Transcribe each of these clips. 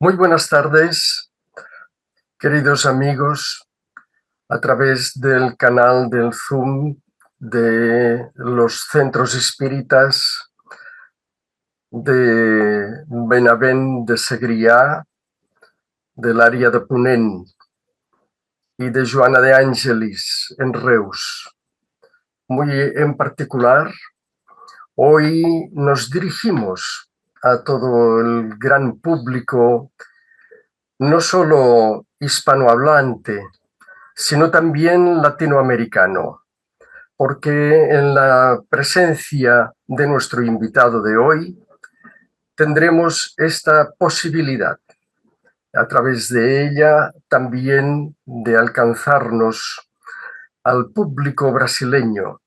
Muy buenas tardes, queridos amigos, a través del canal del Zoom de los centros espíritas de Benavent de Segrià, del área de Ponent, y de Joana de Ángelis en Reus. Muy en particular, hoy nos dirigimos a todo el gran público, no solo hispanohablante, sino también latinoamericano, porque en la presencia de nuestro invitado de hoy tendremos esta posibilidad, a través de ella también de alcanzarnos al público brasileño,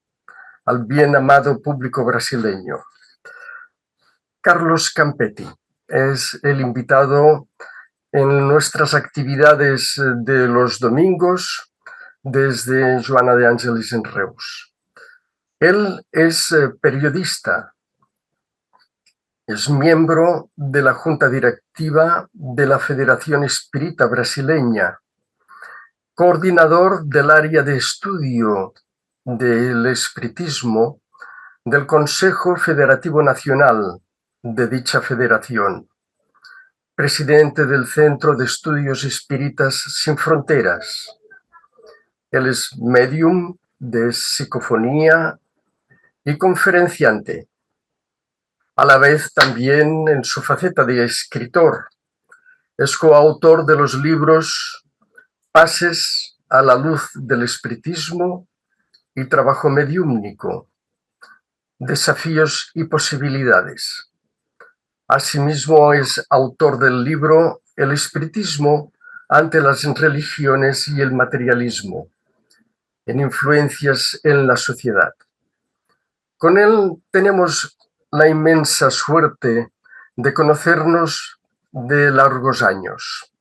al bien amado público brasileño. Carlos Campetti es el invitado en nuestras actividades de los domingos desde Joana de Ángelis en Reus. Él es periodista, es miembro de la Junta Directiva de la Federación Espírita Brasileña, coordinador del área de estudio del espiritismo del Consejo Federativo Nacional de dicha federación, presidente del Centro de Estudios Espíritas Sin Fronteras. Él es médium de psicofonía y conferenciante, a la vez también en su faceta de escritor. Es coautor de los libros Pases a la luz del espiritismo y Trabajo mediúmnico, Desafíos y posibilidades. Asimismo es autor del libro El espiritismo ante las religiones y el materialismo, en influencias en la sociedad. Con él tenemos la inmensa suerte de conocernos de largos años.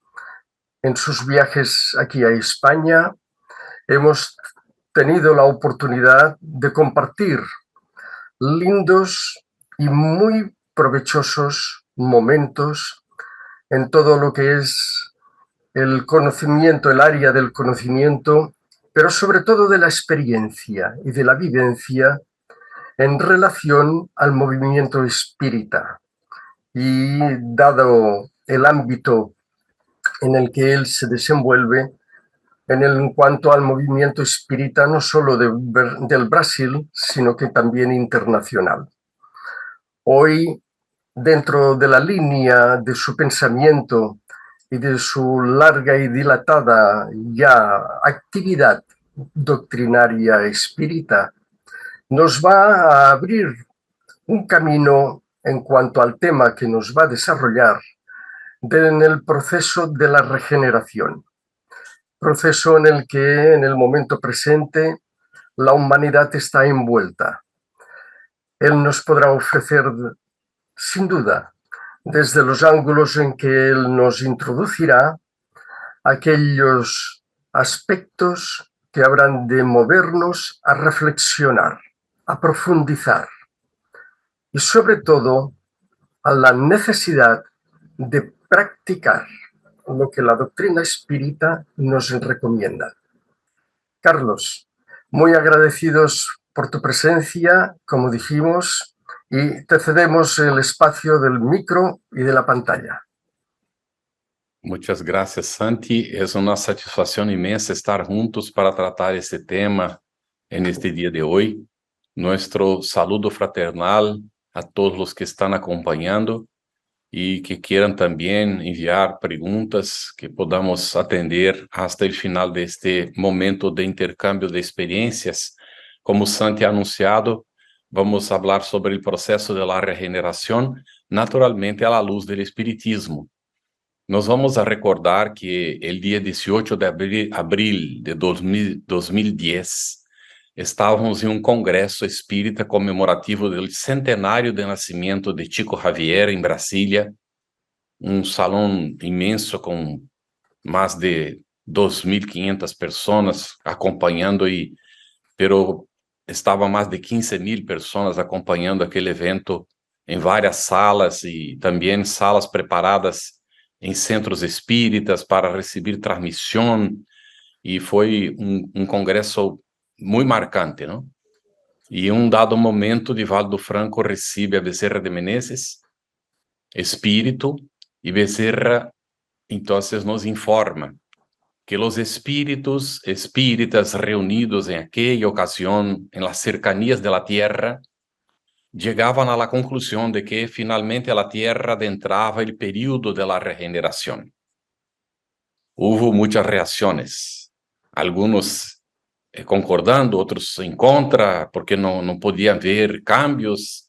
En sus viajes aquí a España hemos tenido la oportunidad de compartir lindos y muy provechosos momentos en todo lo que es el conocimiento, el área del conocimiento, pero sobre todo de la experiencia y de la vivencia en relación al movimiento espírita. Y dado el ámbito en el que él se desenvuelve, en cuanto al movimiento espírita, no solo del Brasil, sino que también internacional. Hoy, dentro de la línea de su pensamiento y de su larga y dilatada ya actividad doctrinaria espírita, nos va a abrir un camino en cuanto al tema que nos va a desarrollar en el proceso de la regeneración, proceso en el que en el momento presente la humanidad está envuelta. Él nos podrá ofrecer, sin duda, desde los ángulos en que él nos introducirá, aquellos aspectos que habrán de movernos a reflexionar, a profundizar y sobre todo a la necesidad de practicar lo que la doctrina espírita nos recomienda. Carlos, muy agradecidos por tu presencia, como dijimos, y te cedemos el espacio del micro y de la pantalla. Muchas gracias, Santi. Es una satisfacción inmensa estar juntos para tratar este tema en este día de hoy. Nuestro saludo fraternal a todos los que están acompañando y que quieran también enviar preguntas que podamos atender hasta el final de este momento de intercambio de experiencias. Como Santi ha anunciado, vamos a hablar sobre el proceso de la regeneración, naturalmente a la luz del espiritismo. Nós vamos a recordar que el día 18 de abril de 2010 estávamos em um congresso espírita comemorativo do centenário de nascimento de Chico Xavier em Brasília, um salão imenso com mais de 2.500 pessoas acompanhando pero estava mais de 15.000 pessoas acompanhando aquele evento em várias salas e também salas preparadas em centros espíritas para receber transmissão, e foi um congresso muito marcante, não? E em um dado momento, Divaldo Franco recebe a Bezerra de Menezes, espírito, e Bezerra, então, nos informa que os espíritos espíritas reunidos em aquela ocasião, em las cercanías de la Tierra, llegaban a la conclusión de que finalmente la Tierra adentraba el período de la regeneración. Hubo muchas reacciones, algunos concordando, otros en contra, porque no podían ver cambios,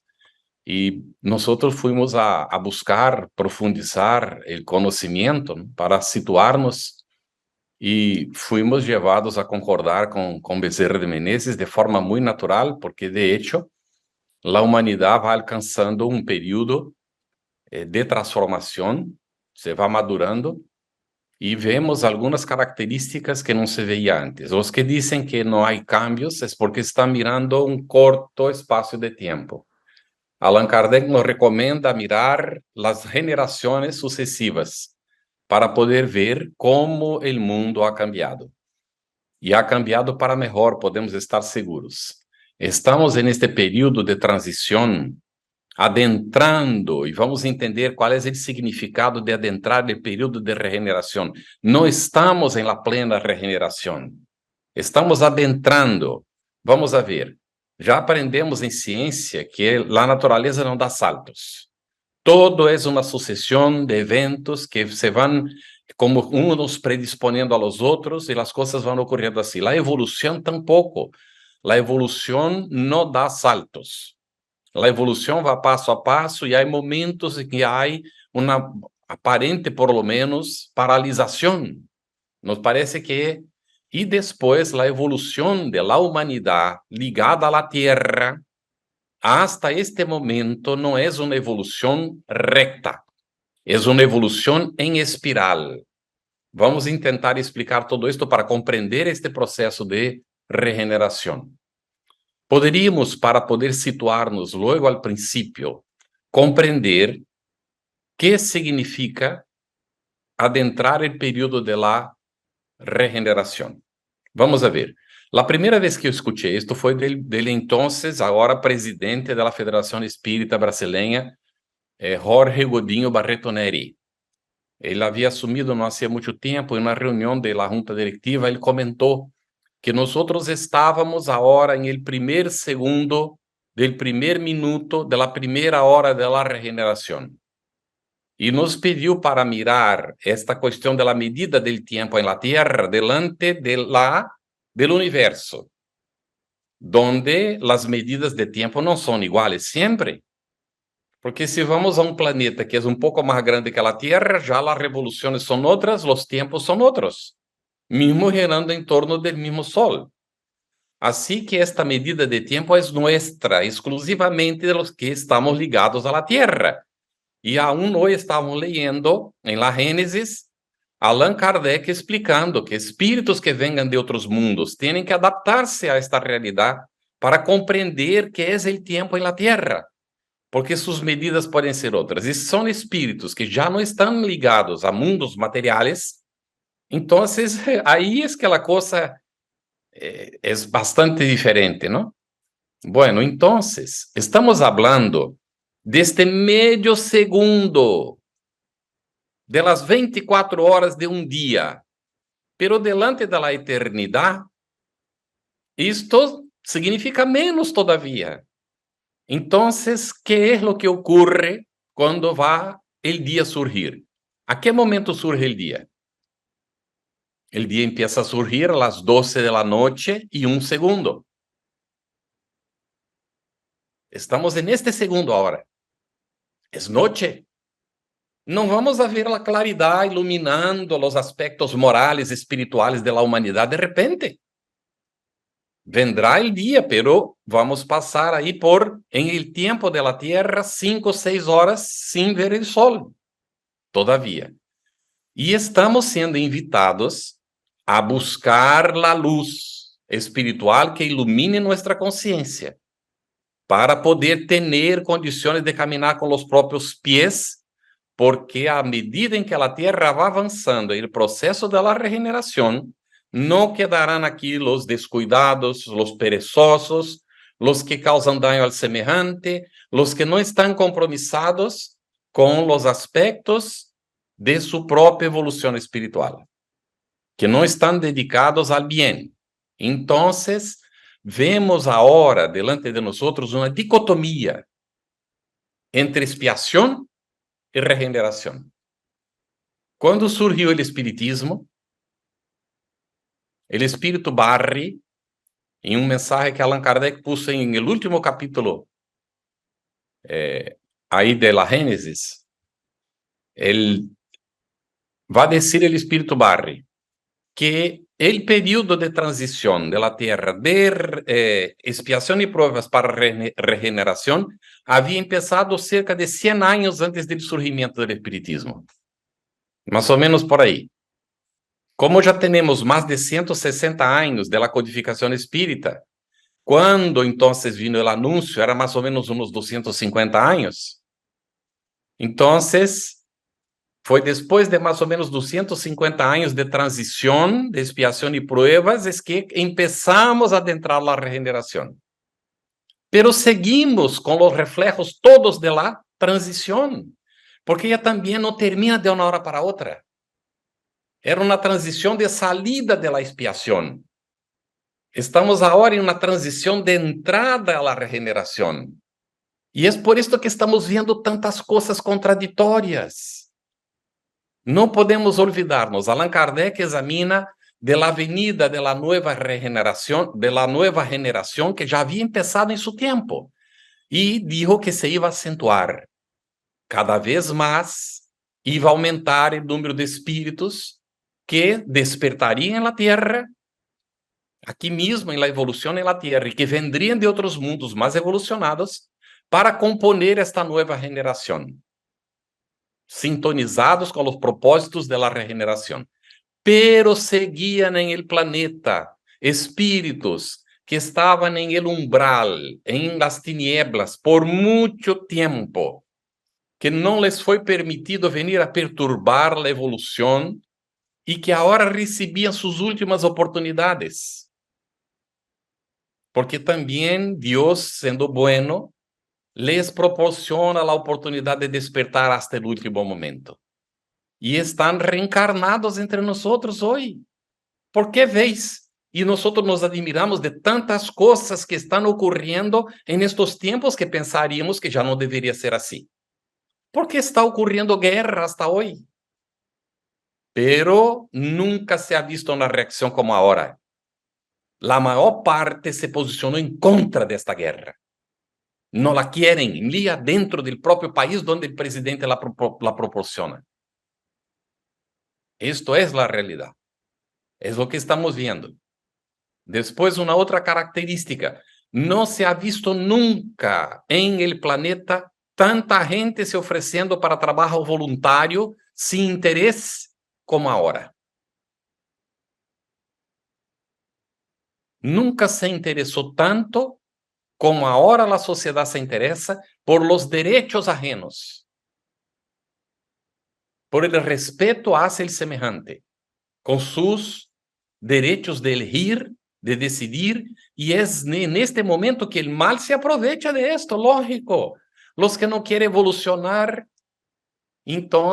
y nosotros fuimos a buscar, profundizar el conocimiento, ¿no?, para situarnos, y fuimos llevados a concordar con Bezerra de Menezes de forma muy natural, porque de hecho, la humanidad va alcanzando un período de transformación, se va madurando, y vemos algunas características que no se veía antes. Los que dicen que no hay cambios es porque están mirando un corto espacio de tiempo. Allan Kardec nos recomienda mirar las generaciones sucesivas para poder ver cómo el mundo ha cambiado. E ha cambiado para melhor, podemos estar seguros. Estamos neste período de transição, adentrando, e vamos entender qual é o significado de adentrar no período de regeneração. Não estamos em la plena regeneração, estamos adentrando. Vamos a ver, já aprendemos em ciência que a natureza não dá saltos. Todo é uma sucessão de eventos que se vão como unos predisponiendo a los otros y las cosas van ocurriendo así. La evolución tampoco. La evolución no da saltos. La evolución va paso a paso y hay momentos en que hay una aparente, por lo menos, paralización. Nos parece que... Y después la evolución de la humanidad ligada a la Tierra hasta este momento no es una evolución recta. Es una evolución en espiral. Vamos tentar explicar todo esto para compreender este processo de regeneração. Poderíamos, para poder situar-nos logo ao princípio, compreender que significa adentrar o período de la regeneração. Vamos a ver. A primeira vez que eu escutei isto foi dele entonces, agora presidente da Federação Espírita Brasileira, Jorge Godinho Barreto Neri. Ele havia assumido não há muito tempo, em uma reunião da junta diretiva, ele comentou que nós estávamos agora em el primeiro segundo del primeiro minuto de la primeira hora de la regeneração. E nos pediu para mirar esta questão da medida del tempo em la Tierra delante del universo, donde las medidas de tempo não são iguais sempre. Porque se vamos a um planeta que é um pouco mais grande que a Terra, já as revoluções são outras, os tempos são outros, mesmo girando em torno do mesmo Sol. Assim que esta medida de tempo é nossa, exclusivamente de los que estamos ligados à Terra. E aún hoje estamos leyendo em la Gênesis, Allan Kardec explicando que espíritos que venham de outros mundos têm que adaptar-se a esta realidade para compreender que é o tempo em la Terra. Porque suas medidas podem ser outras. E são espíritos que já não estão ligados a mundos materiais, então aí é que a coisa é bastante diferente, não? Bueno, então, estamos falando deste meio segundo de las 24 horas de um dia, pero delante da la eternidade, isto significa menos todavía. Entonces, ¿qué es lo que ocurre cuando va el día a surgir? ¿A qué momento surge el día? El día empieza a surgir a las 12 de la noche y 1 segundo. Estamos en este segundo ahora. Es noche. No vamos a ver la claridad iluminando los aspectos morales, espirituales de la humanidad de repente. Vendrá el día, pero vamos pasar ahí en el tiempo de la Tierra, 5 o 6 horas sin ver el sol, todavía. Y estamos siendo invitados a buscar la luz espiritual que ilumine nuestra conciencia, para poder tener condiciones de caminar con los propios pies, porque a medida em que a Terra vai avançando em el processo da regeneração, não quedarão aqui os descuidados, os perezosos, os que causam daño al semejante, os que não estão compromissados com os aspectos de sua própria evolução espiritual, que não estão dedicados al bem. Então, vemos agora, delante de nós, uma dicotomia entre expiação e regeneração. Quando surgiu o Espiritismo, o Espírito Barry, em um mensagem que Allan Kardec puso em el último capítulo aí de la Gênesis, ele vai dizer o Espírito Barry que o período de transição de la Terra de expiação e provas para regeneração havia começado cerca de 100 anos antes do surgimento do Espiritismo. Mais ou menos por aí. Como já temos mais de 160 anos da codificação espírita, quando então vino o anúncio, era mais ou menos uns 250 anos. Então, foi depois de mais ou menos 250 anos de transição, de expiação e pruebas, es que empezamos a adentrar a regeneração. Pero seguimos com os reflejos todos de la transição, porque ela também não termina de uma hora para outra. Era uma transição de salida de la expiação. Estamos agora em uma transição de entrada à regeneração. E é por isso que estamos vendo tantas coisas contraditórias. Não podemos olvidarnos. Allan Kardec examina de la venida de la nueva regeneración, de la nueva generación que já havia começado em seu tempo. E dijo que se iba a acentuar cada vez mais, iba a aumentar o número de espíritos que despertariam en la Tierra, aqui mesmo, en la evolução en la Tierra, e que vendrían de outros mundos mais evolucionados para componer esta nueva generação, sintonizados com os propósitos de la regeneração. Pero seguían en el planeta espíritos que estaban en el umbral, en las tinieblas, por mucho tiempo, que não les foi permitido venir a perturbar la evolução e que agora recebiam suas últimas oportunidades. Porque também Deus, sendo bueno, les proporciona a oportunidade de despertar hasta el último momento. E estão reencarnados entre nós hoje. ¿Por que veis? E nós nos admiramos de tantas coisas que estão ocorrendo em estes tempos que pensaríamos que já não deveria ser assim. ¿Por que está ocorrendo guerra hasta hoje? Pero nunca se ha visto uma reação como agora. A maior parte se posicionou em contra desta guerra. Não la querem, ni dentro do próprio país onde o presidente la proporciona. Isto é a realidade. É o que estamos vendo. Depois, uma outra característica. Não se ha visto nunca em el planeta tanta gente se oferecendo para trabalho voluntário sem interesse como agora. Nunca se interessou tanto como agora a sociedade se interessa por los derechos ajenos, por el respeto hacia el semejante, com seus direitos de elegir, de decidir, e é neste momento que o mal se aproveita de esto, lógico. Los que não querem evolucionar, então,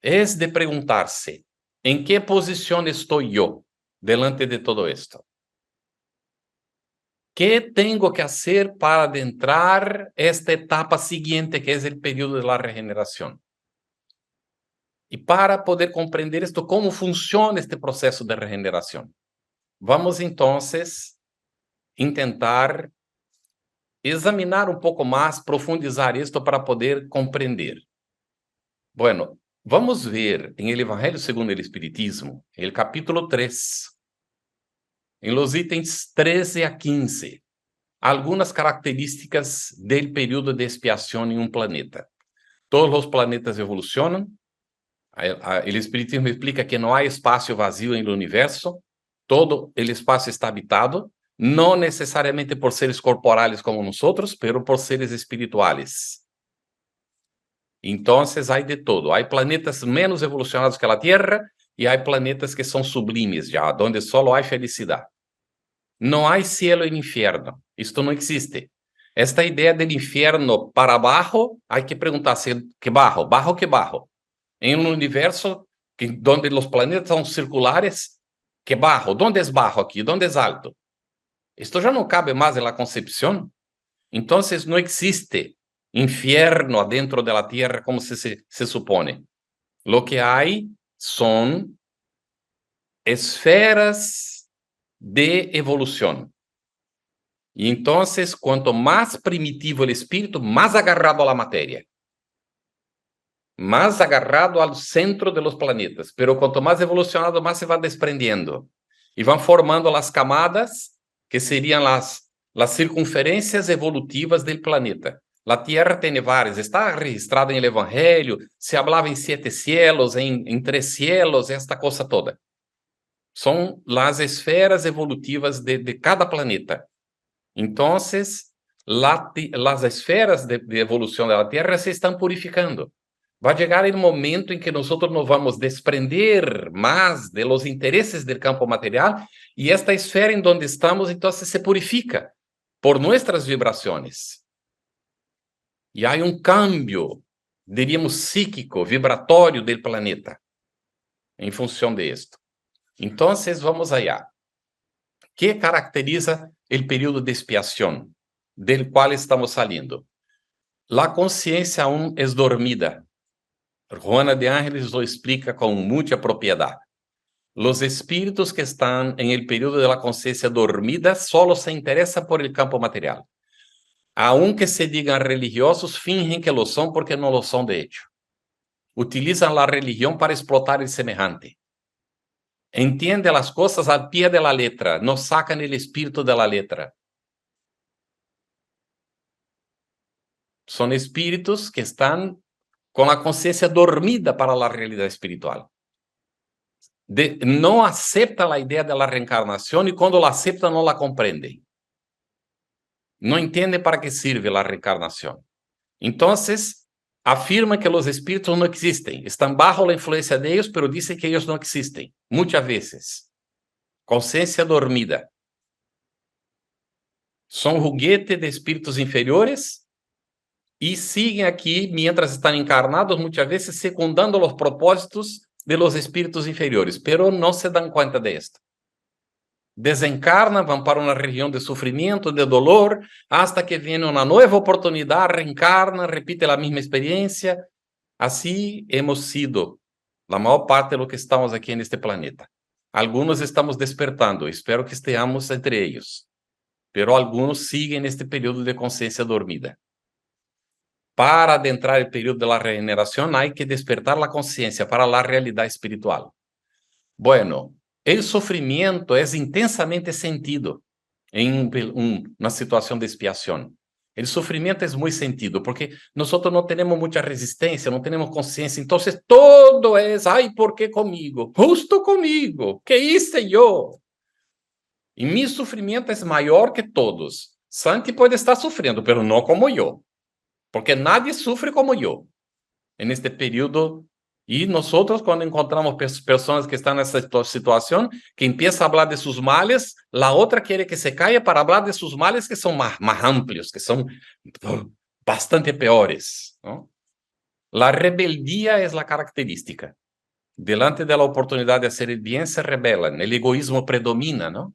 é de perguntar-se, em que posição estou eu delante de todo esto? ¿Qué tengo que hacer para adentrar esta etapa siguiente, que es el período de la regeneración? Y para poder comprender esto, cómo funciona este proceso de regeneración, vamos entonces intentar examinar un poco más, profundizar esto para poder comprender. Bueno, vamos ver en el Evangelio según el Espiritismo, el capítulo 3, en los ítems 13 a 15, algumas características do período de expiação em um planeta. Todos os planetas evolucionam. O Espiritismo explica que não há espaço vazio no universo. Todo o espaço está habitado, não necessariamente por seres corporais como nós, mas por seres espirituais. Entonces hay de todo. Hay planetas menos evolucionados que la Tierra y hay planetas que son sublimes ya, donde solo hay felicidad. No hay cielo y infierno. Esto no existe. Esta idea del infierno para abajo, hay que preguntarse, ¿qué bajo? ¿Bajo qué bajo? En un universo donde los planetas son circulares, ¿qué bajo? ¿Dónde es bajo aquí? ¿Dónde es alto? Esto ya no cabe más en la concepción. Entonces no existe infierno adentro de la Tierra como se supone. Lo que hay son esferas de evolución. Y entonces, cuanto más primitivo el espíritu, más agarrado a la materia. Más agarrado al centro de los planetas. Pero cuanto más evolucionado, más se va desprendiendo. Y van formando las camadas, que serían las circunferências evolutivas del planeta. La Tierra tiene várias, está registrada en el Evangelio, se hablaba en 7 cielos, en 3 cielos, esta cosa toda. Son las esferas evolutivas de cada planeta. Entonces, las esferas de evolución de la Tierra se están purificando. Va a llegar el momento en que nosotros nos vamos a desprender más de los intereses del campo material y esta esfera en donde estamos entonces se purifica por nuestras vibraciones. Y hay un cambio, diríamos, psíquico, vibratorio del planeta en función de esto. Entonces, vamos allá. ¿Qué caracteriza el periodo de expiación del cual estamos saliendo? La conciencia aún es dormida. Juana de Ángeles lo explica con mucha propiedad. Los espíritus que están en el periodo de la conciencia dormida solo se interesan por el campo material. Aunque se digan religiosos, fingen que lo son porque no lo son de hecho. Utilizan la religión para explotar el semejante. Entiende las cosas al pie de la letra, no sacan el espíritu de la letra. Son espíritus que están con la conciencia dormida para la realidad espiritual. No acepta la idea de la reencarnación y cuando la acepta no la comprende. No entiende para qué sirve la reencarnación. Entonces, afirma que los espíritus no existen. Están bajo la influencia de ellos, pero dicen que ellos no existen. Muchas veces. Conciencia dormida. Son juguetes de espíritus inferiores y siguen aquí mientras están encarnados, muchas veces secundando los propósitos de los espíritus inferiores, pero no se dan cuenta de esto. Desencarnan, van para una región de sufrimiento, de dolor, hasta que viene una nueva oportunidad, reencarnan, repite la misma experiencia. Así hemos sido la mayor parte de lo que estamos aquí en este planeta. Algunos estamos despertando, espero que estemos entre ellos, pero algunos siguen este periodo de conciencia dormida. Para adentrar el periodo de la regeneración hay que despertar la conciencia para la realidad espiritual. Bueno, el sufrimiento es intensamente sentido en una situación de expiación. El sufrimiento es muy sentido porque nosotros no tenemos mucha resistencia, no tenemos conciencia. Entonces todo es, ay, ¿por qué conmigo? Justo conmigo. ¿Qué hice yo? Y mi sufrimiento es mayor que todos. Santi puede estar sufriendo, pero no como yo. Porque nadie sufre como yo en este periodo. Y nosotros cuando encontramos personas que están en esta situación, que empieza a hablar de sus males, la otra quiere que se calle para hablar de sus males que son más amplios, que son bastante peores, ¿no? La rebeldía es la característica. Delante de la oportunidad de hacer el bien se rebelan, el egoísmo predomina, ¿no?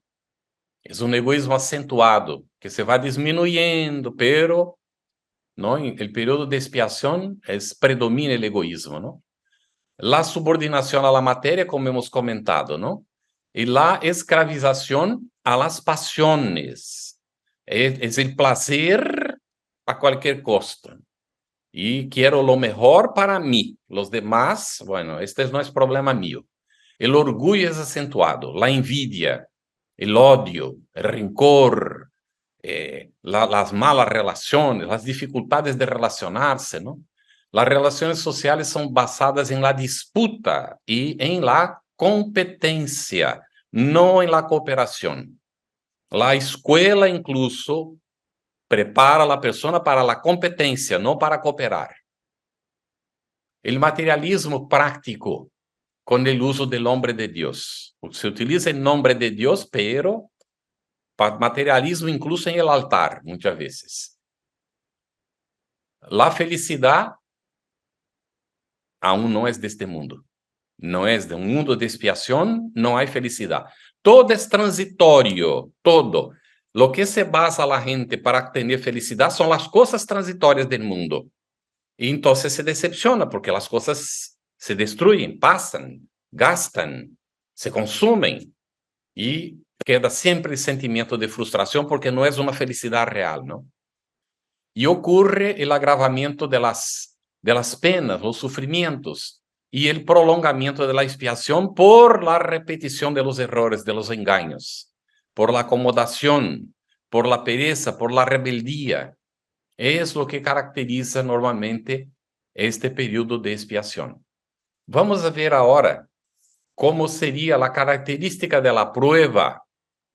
Es un egoísmo acentuado, que se va disminuyendo, pero ¿no? En el periodo de expiación predomina el egoísmo, ¿no? La subordinación a la materia, como hemos comentado, ¿no? Y la esclavización a las pasiones. Es el placer a cualquier costo. Y quiero lo mejor para mí. Los demás, bueno, este no es problema mío. El orgullo es acentuado, la envidia, el odio, el rencor, las malas relaciones, las dificultades de relacionarse, ¿no? Las relaciones sociales son basadas en la disputa y en la competencia, no en la cooperación. La escuela incluso prepara a la persona para la competencia, no para cooperar. El materialismo práctico con el uso del nombre de Dios. Se utiliza el nombre de Dios, pero para materialismo incluso en el altar, muchas veces. La felicidad aún no es de este mundo. No es de un mundo de expiación, no hay felicidad. Todo es transitorio, todo. Lo que se basa la gente para tener felicidad son las cosas transitorias del mundo. Y entonces se decepciona porque las cosas se destruyen, pasan, gastan, se consumen. Y queda siempre el sentimiento de frustración porque no es una felicidad real, ¿no? Y ocurre el agravamiento de las penas, los sufrimientos y el prolongamiento de la expiación por la repetición de los errores, de los engaños, por la acomodación, por la pereza, por la rebeldía. Es lo que caracteriza normalmente este periodo de expiación. Vamos a ver ahora cómo sería la característica de la prueba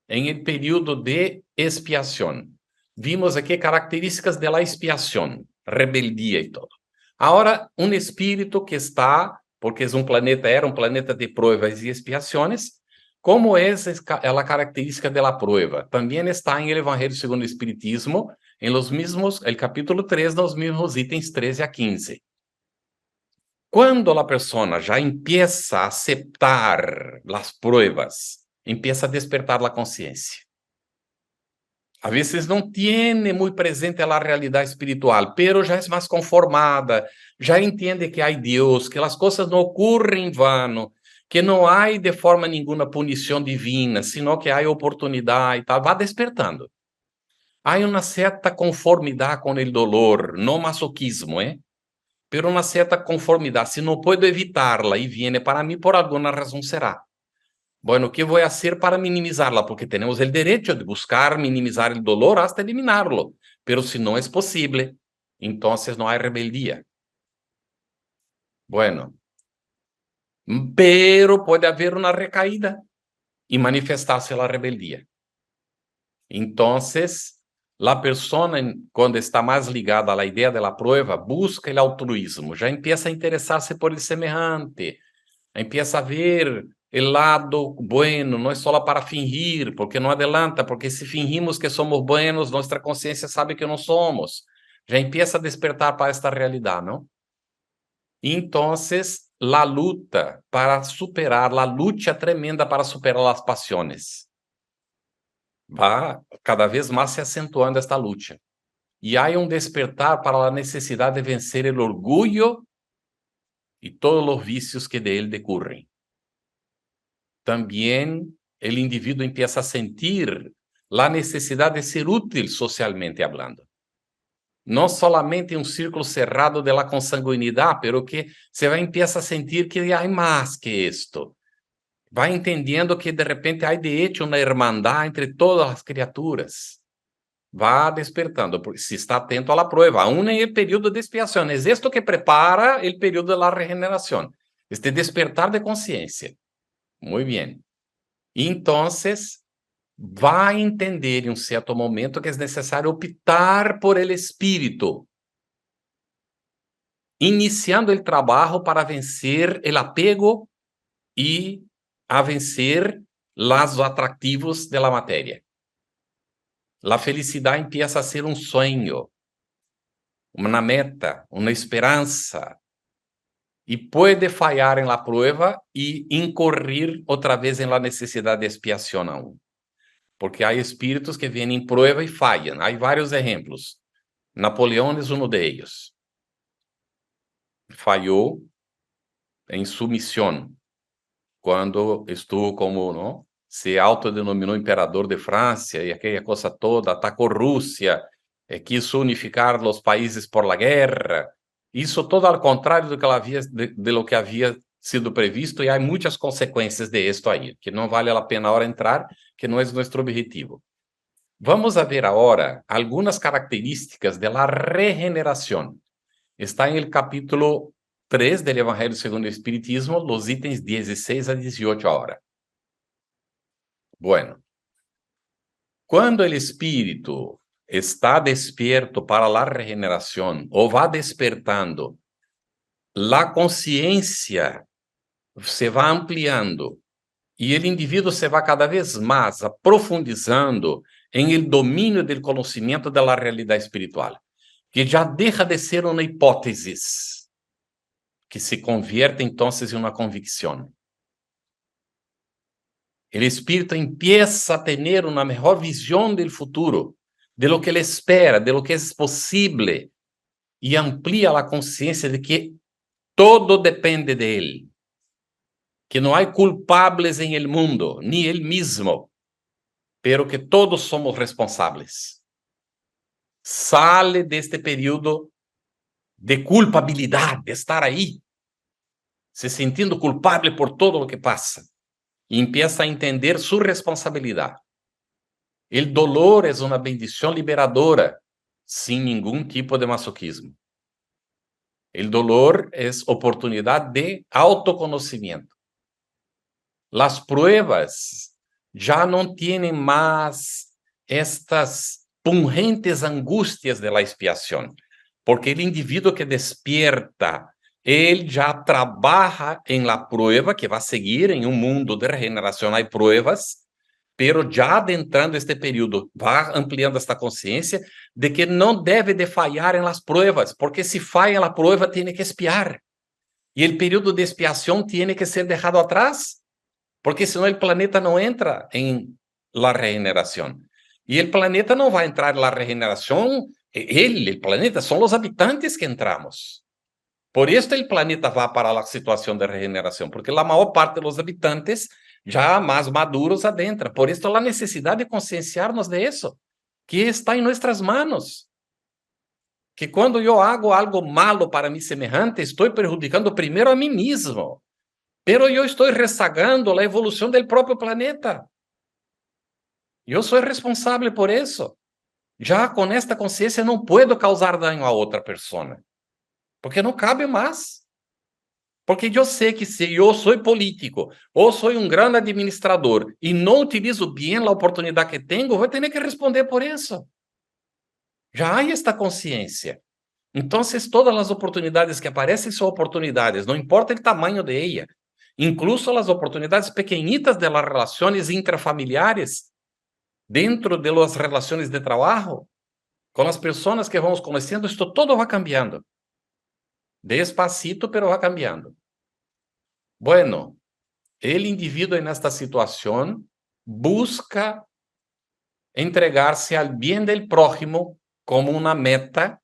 en el período de expiación. Vimos aquí características de la expiación, rebeldía y todo. Ahora, un espíritu que está, porque es un planeta, era un planeta de pruebas y expiaciones, ¿cómo es la característica de la prueba? También está en el Evangelio según el Espiritismo, en los mismos, el capítulo 3, los mismos ítems 13 a 15. Cuando la persona ya empieza a aceptar las pruebas, empieza a despertar la conciencia. A veces não tiene muy presente la realidad espiritual, pero já es más conformada, já entende que hay Dios, que las cosas no ocurren en vano, que no hay de forma ninguna punición divina, sino que hay oportunidad y tal, va despertando. Hay una cierta conformidad con el dolor, no masoquismo, pero una cierta conformidad. Si no puedo evitarla y viene para mí, por alguna razón será. Bueno, ¿qué voy a hacer para minimizarla? Porque tenemos el derecho de buscar minimizar el dolor hasta eliminarlo. Pero si no es posible, entonces no hay rebeldía. Bueno, pero puede haber una recaída y manifestarse la rebeldía. Entonces, la persona, cuando está más ligada a la idea de la prueba, busca el altruismo, ya empieza a interesarse por el semejante, empieza a ver el lado bueno, no es solo para fingir, porque no adelanta, porque si fingimos que somos buenos, nuestra conciencia sabe que no somos. Ya empieza a despertar para esta realidad, ¿no? Entonces, la luta para superar, la lucha tremenda para superar las pasiones, va cada vez más se acentuando esta lucha. Y hay un despertar para la necesidad de vencer el orgullo y todos los vicios que de él decurren. También el individuo empieza a sentir la necesidad de ser útil socialmente hablando. No solamente un círculo cerrado de la consanguinidad, pero que se va empieza a sentir que hay más que esto. Va entendiendo que de repente hay de hecho una hermandad entre todas las criaturas. Va despertando, se está atento a la prueba, aún en el periodo de expiación. Es esto que prepara el periodo de la regeneración, este despertar de conciencia. Muy bien. Entonces, va a entender en un cierto momento que es necesario optar por el espíritu, iniciando el trabajo para vencer el apego y a vencer los atractivos de la materia. La felicidad empieza a ser un sueño, una meta, una esperanza, y puede fallar en la prueba y incurrir otra vez en la necesidad de expiación aún. Porque hay espíritus que vienen en prueba y fallan. Hay varios ejemplos. Napoleón es uno de ellos. Falló en su misión cuando estuvo como, ¿no? Se autodenominó imperador de Francia y aquella cosa toda, atacó Rusia, quiso unificar los países por la guerra, hizo todo al contrario de lo que había sido previsto y hay muchas consecuencias de esto ahí, que no vale la pena ahora entrar, que no es nuestro objetivo. Vamos a ver ahora algunas características de la regeneración. Está en el capítulo 3 del Evangelio según el Espiritismo, los ítems 16 a 18 ahora. Bueno, cuando el espíritu está despierto para la regeneración o va despertando la consciência se vai ampliando e o indivíduo se vai cada vez mais aprofundizando em el domínio do conhecimento da realidade espiritual, que já deixa de ser uma hipótese, que se convierte então em uma convicção. O espírito empieza a ter uma melhor visão do futuro, de lo que ele espera, de lo que é possível, e amplia a consciência de que todo depende de ele, que não há culpables em el mundo, ni ele mesmo, pero que todos somos responsáveis. Sale deste período de culpabilidade, de estar aí, se sentindo culpável por todo o que passa, e empieza a entender sua responsabilidade. O dolor é uma bendição liberadora, sem nenhum tipo de masoquismo. O dolor é oportunidade de autoconhecimento. Las pruebas já não têm mais estas pungentes angústias de la expiação, porque o indivíduo que despierta, ele já trabalha em la prueba, que vai seguir em um mundo de regeneração, há pruebas, pero já adentrando este período, vai ampliando esta consciência de que não deve de falhar em las pruebas, porque se falha em la prueba, tem que expiar. E o período de expiação tem que ser deixado atrás, porque senão o planeta não entra em la regeneração. E o planeta não vai entrar na regeneração, o planeta, são os habitantes que entramos. Por isso o planeta vai para a situação de regeneração, porque a maior parte dos habitantes já mais maduros adentram. Por isso a necessidade de conscienciarnos de isso, que está em nossas manos. Que quando eu hago algo malo para mi semejante, estou prejudicando primeiro a mim mesmo. Pero eu estou rezagando a evolução do próprio planeta. Eu sou responsável por isso. Já com esta consciência não posso causar dano a outra pessoa, porque não cabe mais. Porque eu sei que se eu sou político ou sou um grande administrador e não utilizo bem a oportunidade que tenho, vou ter que responder por isso. Já há esta consciência. Então, todas as oportunidades que aparecem são oportunidades, não importa o tamanho de ela. Incluso as oportunidades pequenitas de las relações intrafamiliares, dentro de las relações de trabalho, com as pessoas que vamos conhecendo, isto todo vai cambiando. Despacito, pero vai cambiando. Bueno, o indivíduo nesta situação busca entregar-se ao bem del prójimo como uma meta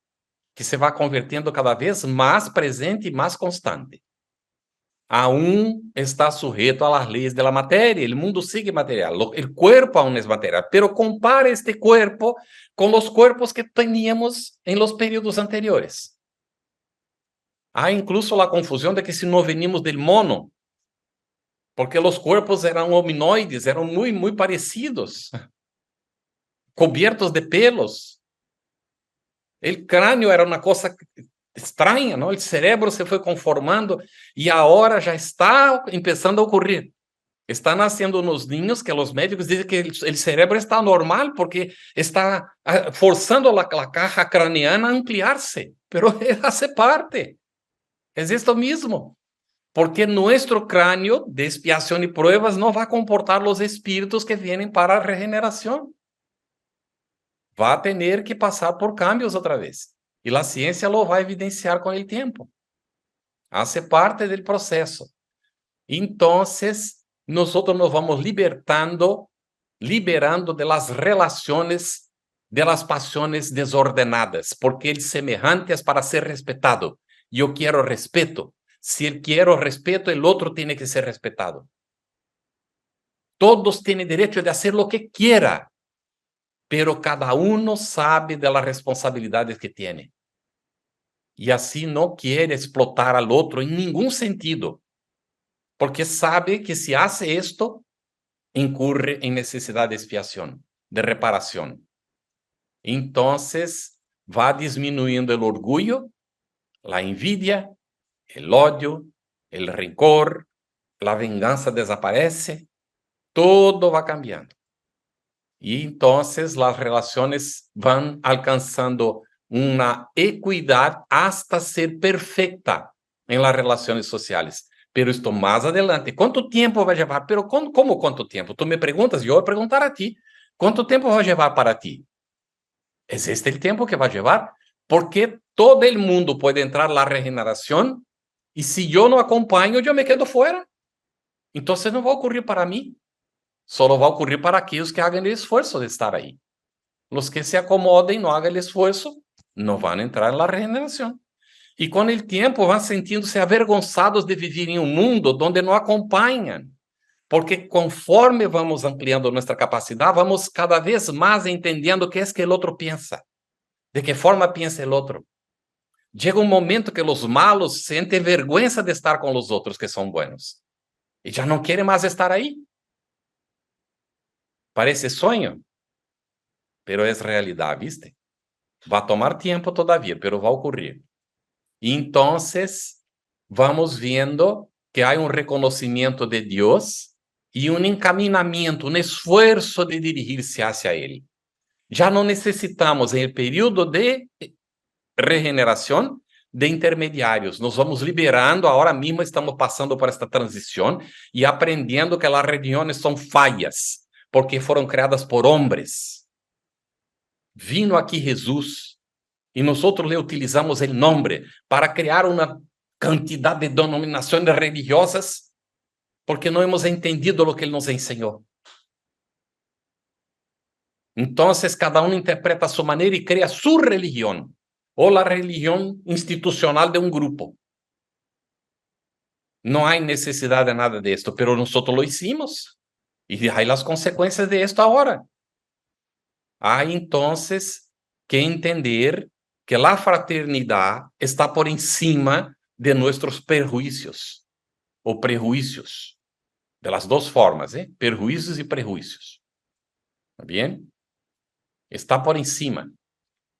que se vai convertendo cada vez mais presente e mais constante. Aún está sujeto a las leyes de la materia, el mundo sigue material, el cuerpo aún es material, pero compara este cuerpo con los cuerpos que teníamos en los periodos anteriores. Há incluso la confusión de que si no venimos del mono, porque los cuerpos eran hominoides, eran muy, muy parecidos, cubiertos de pelos. El cráneo era una cosa estranha, não? O cérebro se foi conformando e a hora já está começando a ocorrer. Está nascendo nos ninhos que os médicos dizem que o cérebro está normal porque está forçando a caja craniana a ampliar-se, pero hace parte. É isto mesmo. Porque nosso crânio de expiação e pruebas não vai comportar os espíritos que vêm para a regeneração. Vai ter que passar por cambios outra vez. E a ciência lo vai evidenciar com o tempo. Hace parte do processo. Então, nós nos vamos liberando de las relações, de las pasiones desordenadas, porque el semejante es para ser respetado. Eu quero respeto. Se eu quero respeto, el outro tem que ser respetado. Todos têm direito de fazer o que quiera, pero cada uno sabe de las responsabilidades que tiene. E assim não quer explotar al outro em nenhum sentido, porque sabe que se hace esto, incurre em necessidade de expiação, de reparação. Então, vai diminuindo o orgulho, a envidia, o ódio, o rencor, a vingança desaparece, todo vai cambiando. E então, as relações vão alcançando uma equidade hasta ser perfeita, en las relaciones sociales. Pero esto más adelante. ¿Cuánto tiempo va a llevar? Pero ¿cómo cuánto tiempo? Tú me preguntas, yo voy a preguntar a ti. ¿Cuánto tiempo va a llevar para ti? ¿Es este el tiempo que va a llevar? Porque todo el mundo puede entrar a la regeneración y si yo no acompaño, yo me quedo fuera. Entonces no va a ocurrir para mí. Solo va a ocurrir para aquellos que hagan el esfuerzo de estar ahí. Los que se acomoden y no hagan el esfuerzo, no van a entrar en la regeneración. Y con el tiempo van sintiéndose avergonzados de vivir en un mundo donde no acompañan. Porque conforme vamos ampliando nuestra capacidad, vamos cada vez más entendiendo qué es que el otro piensa, de qué forma piensa el otro. Llega un momento que los malos sienten vergüenza de estar con los otros que son buenos. Y ya no quieren más estar ahí. Parece sueño, pero es realidad, ¿viste? Va a tomar tiempo todavía, pero va a ocurrir. Y entonces vamos viendo que hay un reconocimiento de Dios y un encaminamiento, un esfuerzo de dirigirse hacia Él. Ya no necesitamos en el periodo de regeneración de intermediarios. Nos vamos liberando, ahora mismo estamos pasando por esta transición y aprendiendo que las religiones son fallas, porque fueron creadas por hombres. Vino aquí Jesús y nosotros le utilizamos el nombre para crear una cantidad de denominaciones religiosas porque no hemos entendido lo que Él nos enseñó. Entonces, cada uno interpreta a su manera y crea su religión o la religión institucional de un grupo. No hay necesidad de nada de esto, pero nosotros lo hicimos. Y hay las consecuencias de esto ahora. Hay entonces que entender que la fraternidad está por encima de nuestros perjuicios o prejuicios, de las dos formas, perjuicios y prejuicios. ¿Está bien? Está por encima.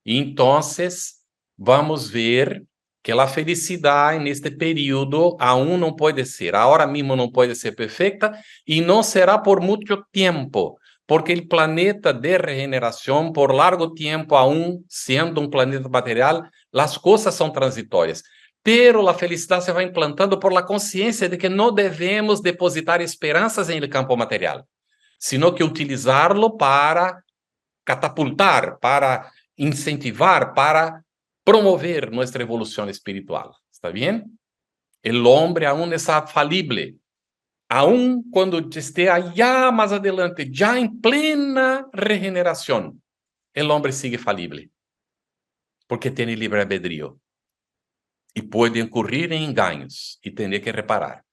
Y entonces vamos ver que la felicidad en este período aún no puede ser, ahora mismo no puede ser perfecta y no será por mucho tiempo, porque el planeta de regeneración por largo tiempo, aún siendo un planeta material, las cosas son transitorias. Pero la felicidad se va implantando por la conciencia de que no debemos depositar esperanzas en el campo material, sino que utilizarlo para catapultar, para incentivar, para promover nuestra evolución espiritual. ¿Está bien? El hombre aún es falible. Aún cuando esté allá más adelante, ya en plena regeneración, el hombre sigue falible. Porque tiene libre albedrío. Y puede incurrir en engaños y tener que reparar.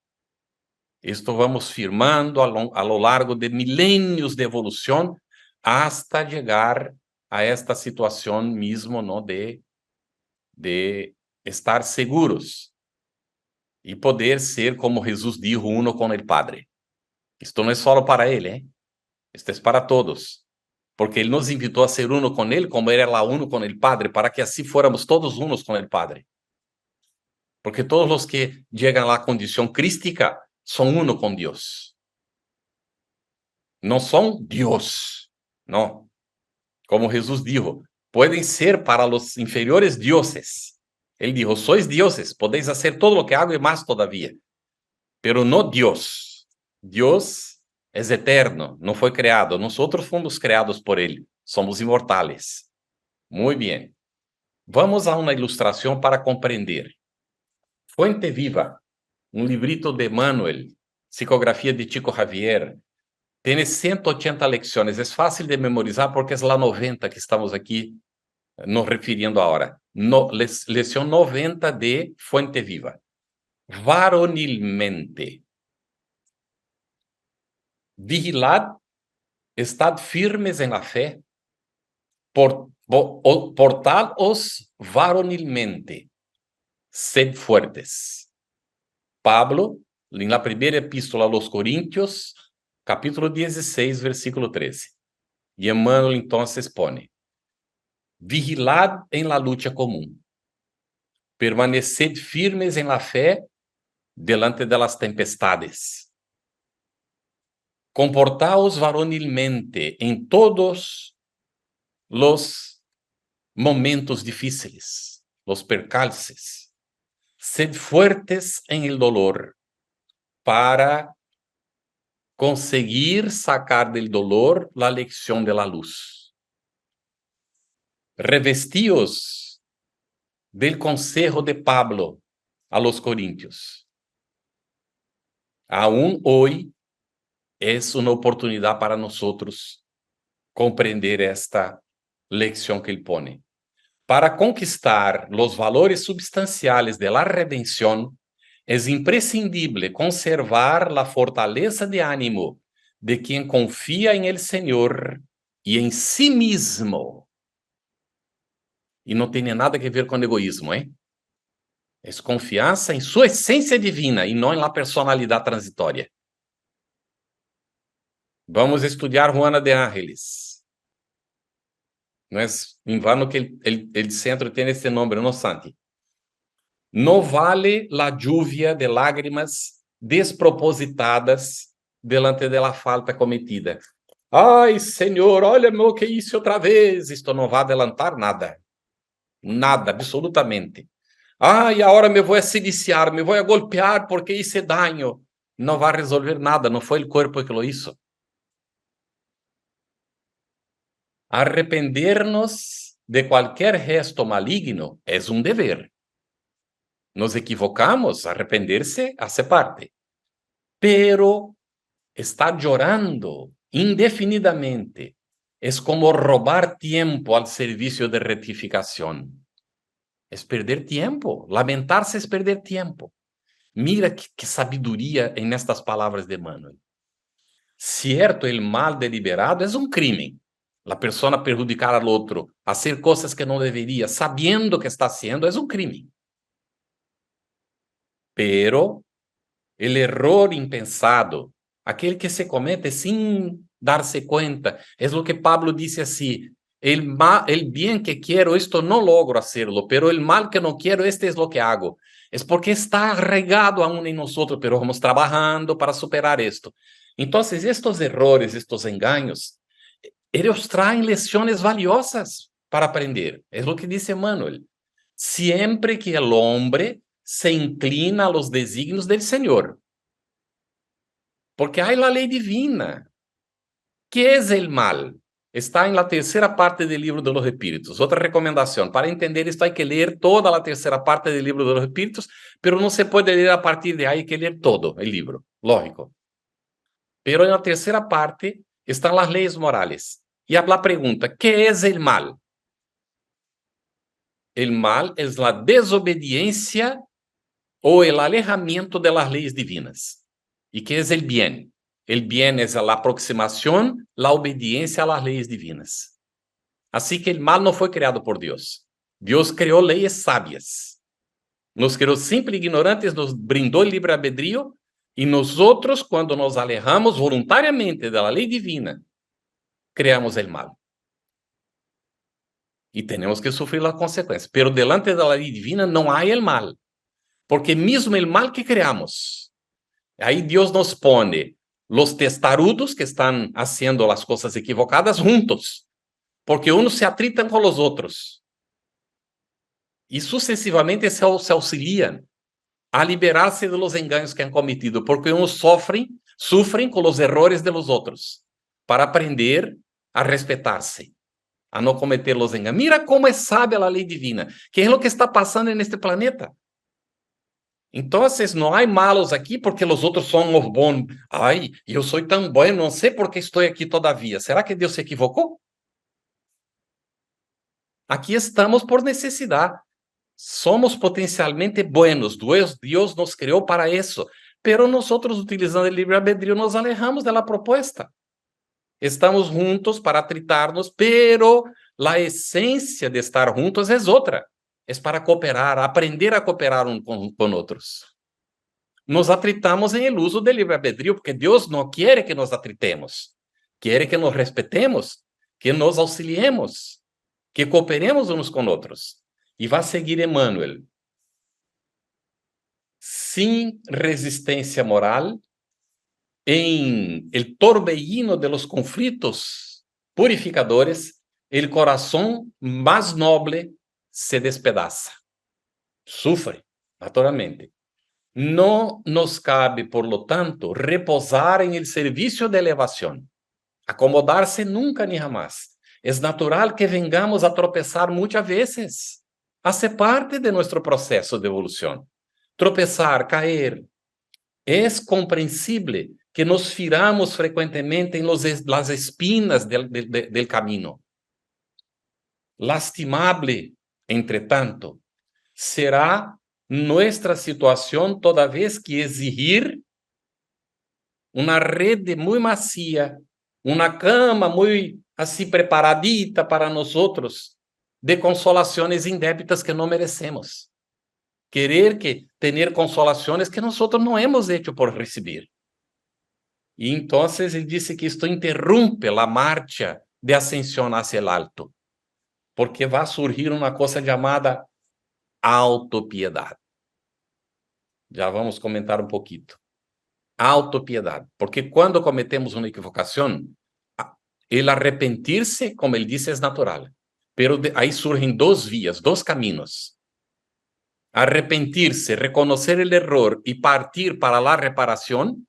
Esto vamos firmando a lo largo de milenios de evolución hasta llegar a esta situación mismo, ¿no? de estar seguros y poder ser, como Jesús dijo, uno con el Padre. Esto no es solo para Él, esto es para todos. Porque Él nos invitó a ser uno con Él, como Él era uno con el Padre, para que así fuéramos todos unos con el Padre. Porque todos los que llegan a la condición crística son uno con Dios. No son Dios, no. Como Jesús dijo, pueden ser para los inferiores dioses. Él dijo, sois dioses, podéis hacer todo lo que hago y más todavía, pero no Dios. Dios es eterno, no fue creado. Nosotros fuimos creados por Él, somos inmortales. Muy bien. Vamos a una ilustración para comprender. Fuente Viva, un librito de Manuel, psicografía de Chico Javier. Tiene 180 lecciones. Es fácil de memorizar porque es la 90 que estamos aquí nos refiriendo ahora. No, lección 90 de Fuente Viva. Varonilmente. Vigilad, estad firmes en la fe, portaos varonilmente, sed fuertes. Pablo, en la primera epístola a los Corintios, capítulo 16, versículo 13. Y Emmanuel entonces pone, vigilad en la lucha común, permaneced firmes en la fe delante de las tempestades. Comportaos varonilmente en todos los momentos difíciles, los percalces. Sed fuertes en el dolor para conseguir sacar del dolor la lección de la luz. Revestíos del consejo de Pablo a los Corintios. Aún hoy es una oportunidad para nosotros comprender esta lección que él pone. Para conquistar los valores substanciales de la redención, es imprescindible conservar la fortaleza de ánimo de quien confía en el Señor y en sí mismo. Y no tiene nada que ver con egoísmo, ¿eh? Es confianza en su esencia divina y no en la personalidad transitoria. Vamos a estudiar Juana de Ángeles. No es en vano que el centro tiene este nombre, ¿no, Santi? No vale la lluvia de lágrimas despropositadas delante de la falta cometida. Ai, Senhor, olha o que hice outra vez. Isto não vai adelantar nada. Nada, absolutamente. Ai, agora me vou a siliciar, me vou a golpear porque hice daño. Não vai resolver nada, não foi o corpo que lo hizo. Arrependernos de qualquer gesto maligno es un deber. Nos equivocamos, arrependerse hace parte. Pero estar llorando indefinidamente es como robar tiempo al servicio de rectificación. Es perder tiempo. Lamentarse es perder tiempo. Mira que sabiduría en estas palabras de Manuel. Cierto, el mal deliberado es un crimen. La persona perjudicar al otro, hacer cosas que no debería, sabiendo que está haciendo, es un crimen. Pero el error impensado, aquel que se comete sin darse cuenta, es lo que Pablo dice así: el bien que quiero, esto no logro hacerlo, pero el mal que no quiero, este es lo que hago. Es porque está arraigado aún en nosotros, pero vamos trabajando para superar esto. Entonces, estos errores, estos engaños, ellos traen lecciones valiosas para aprender. Es lo que dice Manuel. Siempre que el hombre se inclina a los designios del Señor. Porque hay la ley divina. ¿Qué es el mal? Está en la tercera parte del libro de los Espíritus. Otra recomendación. Para entender esto hay que leer toda la tercera parte del libro de los Espíritus, pero no se puede leer a partir de ahí, hay que leer todo el libro. Lógico. Pero en la tercera parte están las leyes morales. Y la pregunta, ¿qué es el mal? El mal es la desobediencia o el alejamiento de las leyes divinas. ¿Y qué es el bien? El bien es la aproximación, la obediencia a las leyes divinas. Así que el mal no fue creado por Dios. Dios creó leyes sabias. Nos creó simples e ignorantes, nos brindó el libre albedrío, y nosotros, cuando nos alejamos voluntariamente de la ley divina, creamos el mal. Y tenemos que sufrir las consecuencias. Pero delante de la ley divina no hay el mal. Porque mismo el mal que creamos, ahí Dios nos pone los testarudos que están haciendo las cosas equivocadas juntos. Porque unos se atritan con los otros. Y sucesivamente se auxilian a liberarse de los engaños que han cometido. Porque unos sufren con los errores de los otros. Para aprender a respetarse, a no cometer los engaños. Mira cómo es sabia la ley divina. ¿Qué es lo que está pasando en este planeta? Entonces, no hay malos aquí porque los otros son los buenos. Ay, yo soy tan bueno, no sé por qué estoy aquí todavía. ¿Será que Dios se equivocó? Aquí estamos por necesidad. Somos potencialmente buenos. Dios nos creó para eso. Pero nosotros, utilizando el libre albedrío, nos alejamos de la propuesta. Estamos juntos para atritarnos, pero la esencia de estar juntos es otra. Es para cooperar, aprender a cooperar con otros. Nos atritamos en el uso del libre albedrío, porque Dios no quiere que nos atritemos. Quiere que nos respetemos, que nos auxiliemos, que cooperemos unos con otros. Y va a seguir Emmanuel. Sin resistencia moral, en el torbellino de los conflictos purificadores, el corazón más noble se despedaza. Sufre. naturalmente. No nos cabe, por lo tanto, reposar en el servicio de elevación. Acomodarse nunca ni jamás. Es natural que vengamos a tropezar muchas veces. Hace parte de nuestro proceso de evolución. Tropezar, caer. Es comprensible que nos firamos frecuentemente en las espinas del camino. Lastimable, entre tanto, será nuestra situación toda vez que exigir una red muy macia, una cama muy así preparadita para nosotros, de consolaciones indébitas que no merecemos. Querer que tener consolaciones que nosotros no hemos hecho por recibir. Y entonces él dice que esto interrumpe la marcha de ascensión hacia el alto, porque va a surgir una cosa llamada autopiedad. Já vamos comentar um pouquinho. Autopiedade, porque quando cometemos uma equivocação, el arrepentir-se, como ele disse, é natural. Pero aí surgem dois vias, dois caminhos. Arrepentir-se, reconocer el error e partir para la reparação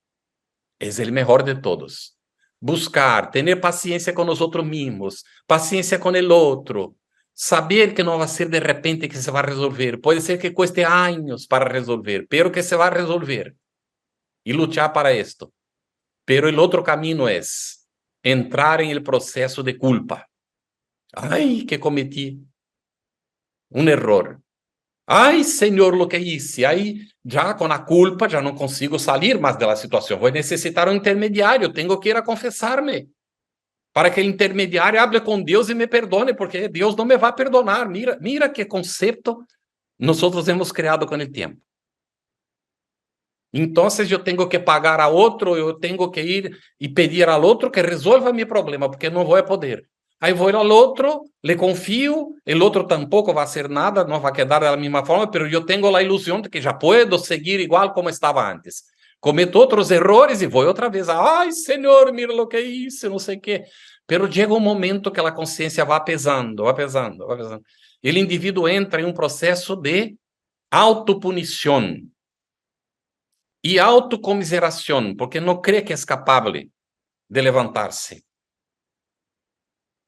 é o melhor de todos. Buscar, ter paciência com nós mesmos, paciência com o outro, saber que não vai ser de repente que se vai resolver. Pode ser que cueste anos para resolver, pero que se vai resolver. E lutar para esto. Pero el otro camino es entrar en el proceso de culpa. Ay, que cometí un error. Ay, Señor, lo que hice. Aí, já com a culpa, já não consigo salir mais da situação. Vou necessitar um intermediário. Tenho que ir a confessar-me. Para que o intermediário hable com Deus e me perdone, porque Deus não me vai perdonar. Mira que conceito nós hemos criado com o tempo. Então, eu tenho que pagar a outro, eu tenho que ir e pedir ao outro que resolva meu problema, porque não vou poder. Aí vou ao outro, le confio, o outro tampouco vai fazer nada, não vai quedar da mesma forma, mas eu tenho a ilusão de que já posso seguir igual como estava antes. Cometo outros errores e vou outra vez. Ai, Senhor, mira o que hice, não sei o quê. Pero chega um momento que a consciência vai pesando, vai pesando, vai pesando. O indivíduo entra em um processo de autopunição. E autocomiseração, porque não crê que é capaz de levantar-se.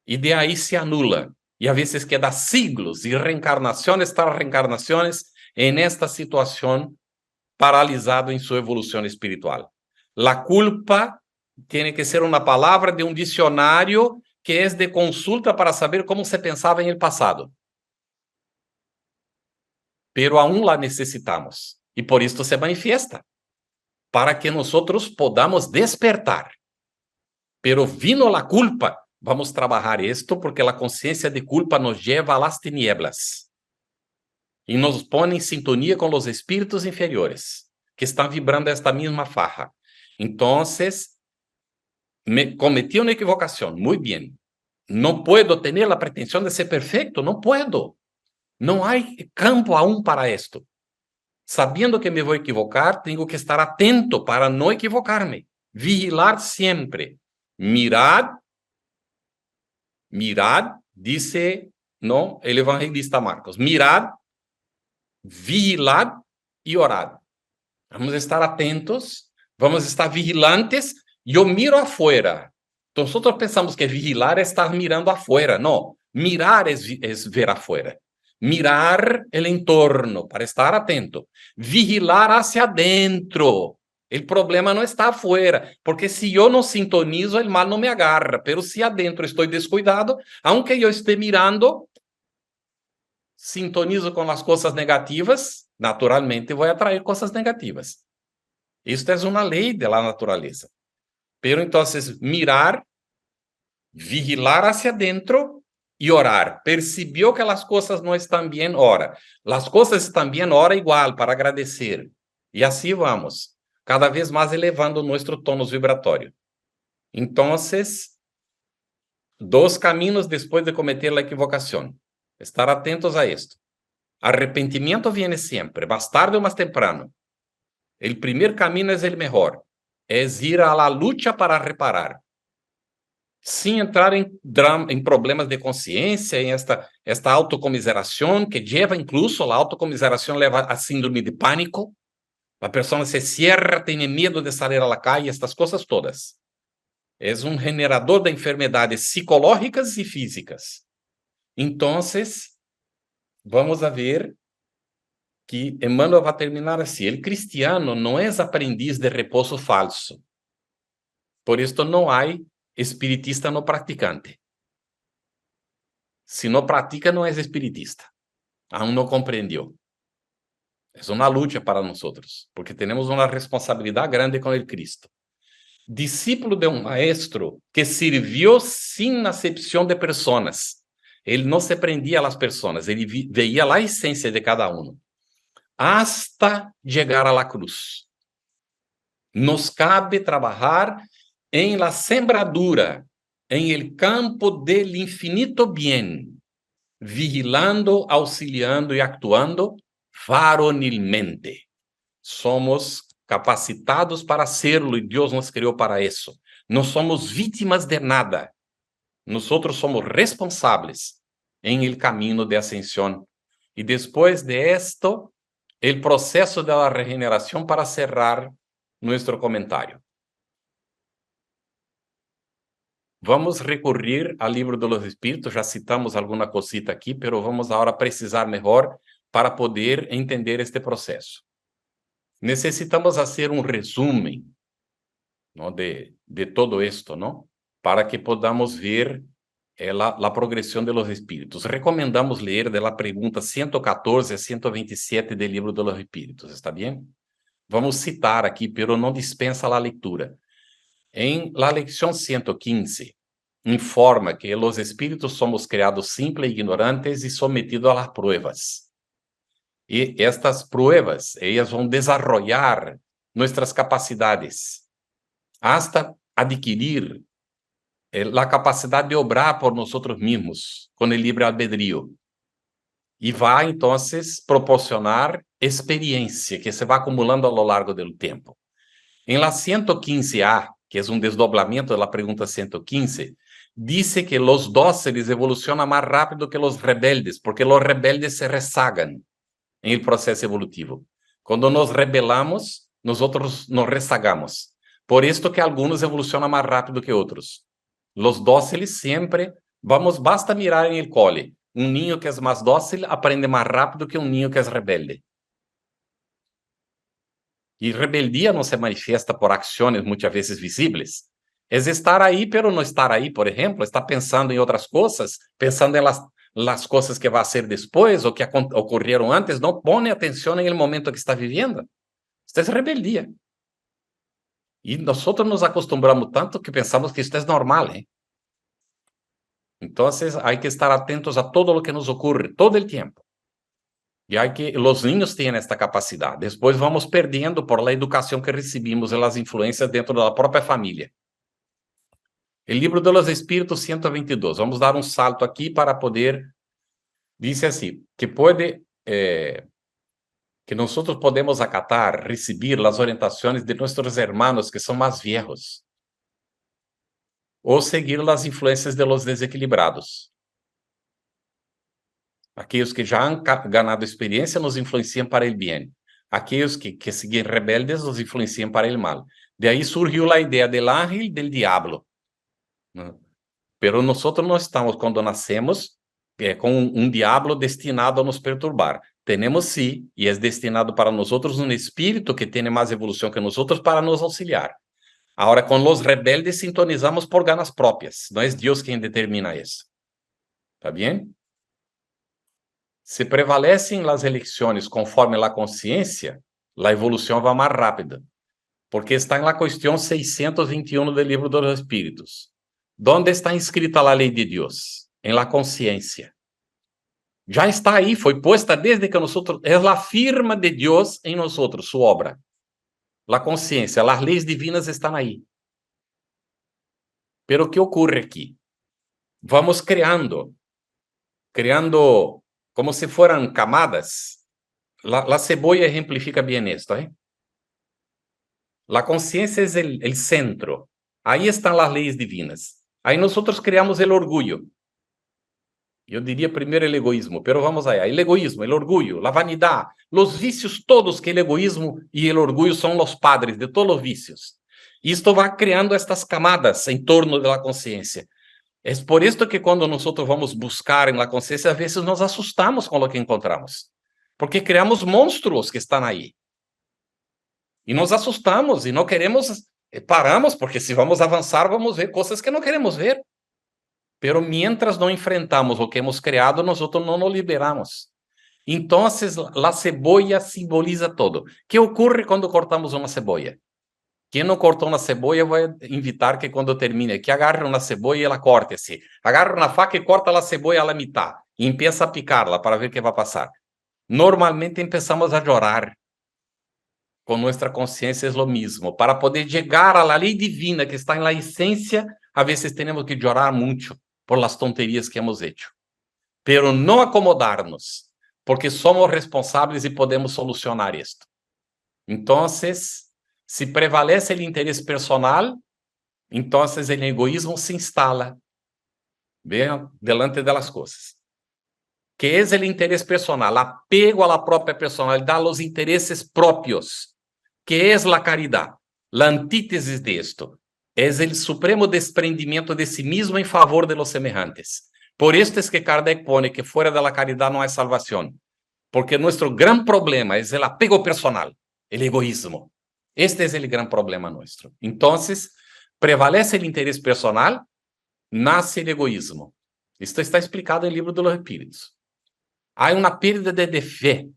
E de aí se anula. E a vezes queda siglos e reencarnações tras reencarnações em esta situação, paralisado em sua evolução espiritual. La culpa tem que ser uma palavra de um dicionário que é de consulta para saber como se pensava em el passado. Pero aún la necessitamos. E por isso se manifiesta. Para que nosotros podamos despertar. Pero vino la culpa, vamos trabalhar esto porque a consciência de culpa nos lleva a las tinieblas e nos põe em sintonia com os espíritos inferiores que estão vibrando esta mesma faja. Então, cometi uma equivocação, muito bem. Não puedo ter a pretensão de ser perfeito, não puedo. Não há campo aún para esto. Sabendo que me vou equivocar, tenho que estar atento para não equivocar-me. Vigilar sempre. Mirad, disse no, o evangelista Marcos. Mirad, vigilad e orad. Vamos estar atentos, vamos estar vigilantes. Eu miro afuera. Então, nosotros pensamos que vigilar é estar mirando afuera. Não, mirar é ver afuera. Mirar o entorno, para estar atento. Vigilar hacia adentro. O problema não está afuera, porque se eu não sintonizo, o mal não me agarra. Pero se adentro estou descuidado, aunque eu esteja mirando, sintonizo com as coisas negativas, naturalmente vou atrair coisas negativas. Isto é uma lei da natureza. Pero então, mirar, vigilar hacia adentro, e orar. Percebeu que as coisas não estão bem, ora. As coisas estão bem, ora igual, para agradecer. E assim vamos, cada vez mais elevando nosso tônus vibratório. Então, dois caminhos depois de cometer a equivocação. Estar atentos a isto. Arrependimento vem sempre, mais tarde ou mais temprano. O primeiro caminho é o melhor. É ir à luta para reparar. sin entrar en problemas de conciencia, en esta autocomiseración que lleva incluso, la autocomiseración lleva a síndrome de pánico, la persona se cierra, tiene miedo de salir a la calle, estas cosas todas. Es un generador de enfermedades psicológicas y físicas. Entonces, vamos a ver que Emmanuel va a terminar así. El cristiano no es aprendiz de reposo falso. Por esto no hay espiritista no practicante. Si no practica, no es espiritista. Aún no comprendió. Es una lucha para nosotros, porque tenemos una responsabilidad grande con el Cristo. Discípulo de un maestro que sirvió sin acepción de personas. Él no se prendía a las personas, él veía la esencia de cada uno. Hasta llegar a la cruz. Nos cabe trabajar en la sembradura, en el campo del infinito bien, vigilando, auxiliando y actuando varonilmente. Somos capacitados para hacerlo y Dios nos creó para eso. No somos víctimas de nada. Nosotros somos responsables en el camino de ascensión. Y después de esto, el proceso de la regeneración para cerrar nuestro comentario. Vamos recurrir al Libro de los Espíritus, já citamos alguma cosita aqui, pero vamos agora precisar melhor para poder entender este processo. Necessitamos fazer um resumo, ¿no? de todo esto, ¿no? Para que podamos ver la progressão de los Espíritus. Recomendamos ler de la pergunta 114 a 127 do Livro de los Espíritus, ¿está bem? Vamos citar aqui, pero não dispensa a leitura. Em la lección 115, informa que los espíritus somos criados simples, ignorantes y sometidos a las pruebas. Y estas pruebas, ellas van a desarrollar nuestras capacidades hasta adquirir la capacidad de obrar por nosotros mismos con el libre albedrío. Y va entonces proporcionar experiencia que se va acumulando a lo largo del tiempo. En la 115A, que es un desdoblamiento de la pregunta 115, dice que los dóciles evolucionan más rápido que los rebeldes, porque los rebeldes se rezagan en el proceso evolutivo. Cuando nos rebelamos, nosotros nos rezagamos. Por esto que algunos evolucionan más rápido que otros. Los dóciles siempre, basta mirar en el cole. Un niño que es más dócil aprende más rápido que un niño que es rebelde. E rebeldia não se manifesta por ações muitas vezes visíveis. É estar aí, pero não estar aí, por exemplo, estar pensando em outras coisas, pensando em las coisas que vai ser depois ou que ocorreram antes, não põe atenção no momento que está vivendo. Isso é rebeldia. E nós nos acostumbramos tanto que pensamos que isso é normal, hein? Então, há que estar atentos a todo o que nos ocorre, todo o tempo. E aí que os niños têm esta capacidade. Depois vamos perdendo por la educação que recebimos e as influências dentro da própria família. O Livro de los Espíritos 122. Vamos dar um salto aqui para poder... Diz assim, que nós podemos acatar, receber as orientações de nossos hermanos que são mais viejos. Ou seguir as influências de los desequilibrados. Aqueles que já han ganado experiência nos influenciam para o bem. Aqueles que seguem rebeldes nos influenciam para o mal. De aí surgiu a ideia del ángel e del diablo. Pero nós não estamos, quando nascemos, com um diablo destinado a nos perturbar. Temos sim, e é destinado para nós um espírito que tem mais evolução que nós para nos auxiliar. Agora, com os rebeldes, sintonizamos por ganas próprias. Não é Deus quem determina isso. Tá bem? Se prevalecem as eleições conforme a consciência, a evolução vai mais rápida, porque está na questão 621 do Livro dos Espíritos. Onde está inscrita a lei de Deus? Em la consciência. Já está aí, foi posta desde que nós, é a firma de Deus em nós, sua obra. La consciência, as leis divinas estão aí. Pero o que ocorre aqui? Vamos criando como se fueran camadas. La cebolla ejemplifica bien esto, ¿eh? La conciencia es el centro. Ahí están las leyes divinas. Aí nosotros creamos el orgullo. Yo diría primero el egoísmo, pero vamos allá. El egoísmo, el orgullo, la vanidad, los vicios todos que el egoísmo y el orgullo son los padres de todos los vicios. Y esto va creando estas camadas en torno de la conciencia. Es por esto que cuando nosotros vamos buscar en la conciencia, a veces nos asustamos con lo que encontramos. Porque creamos monstruos que están ahí. Y nos asustamos y no queremos, paramos, porque si vamos a avanzar, vamos a ver cosas que no queremos ver. Pero mientras no enfrentamos lo que hemos creado, nosotros no nos liberamos. Entonces, la cebolla simboliza todo. ¿Qué ocurre cuando cortamos una cebolla? Quien no cortó una cebolla, voy a invitar que cuando termine, que agarre una cebolla y la corte así. Agarre una faca y corta la cebolla a la mitad y empieza a picarla para ver qué va a pasar. Normalmente empezamos a llorar. Con nuestra conciencia es lo mismo. Para poder llegar a la ley divina que está en la esencia, a veces tenemos que llorar mucho por las tonterías que hemos hecho. Pero no acomodarnos, porque somos responsables y podemos solucionar esto. Entonces, si prevalece el interés personal, entonces el egoísmo se instala, vean, delante de las cosas. ¿Qué es el interés personal? Apego a la propia personalidad, a los intereses propios. ¿Qué es la caridad? La antítesis de esto. Es el supremo desprendimiento de sí mismo en favor de los semejantes. Por esto es que Kardec pone que fuera de la caridad no hay salvación. Porque nuestro gran problema es el apego personal, el egoísmo. Este es el gran problema nuestro. Entonces, prevalece el interés personal, nace el egoísmo. Esto está explicado en el libro de los Espíritus. Hay una pérdida de fe,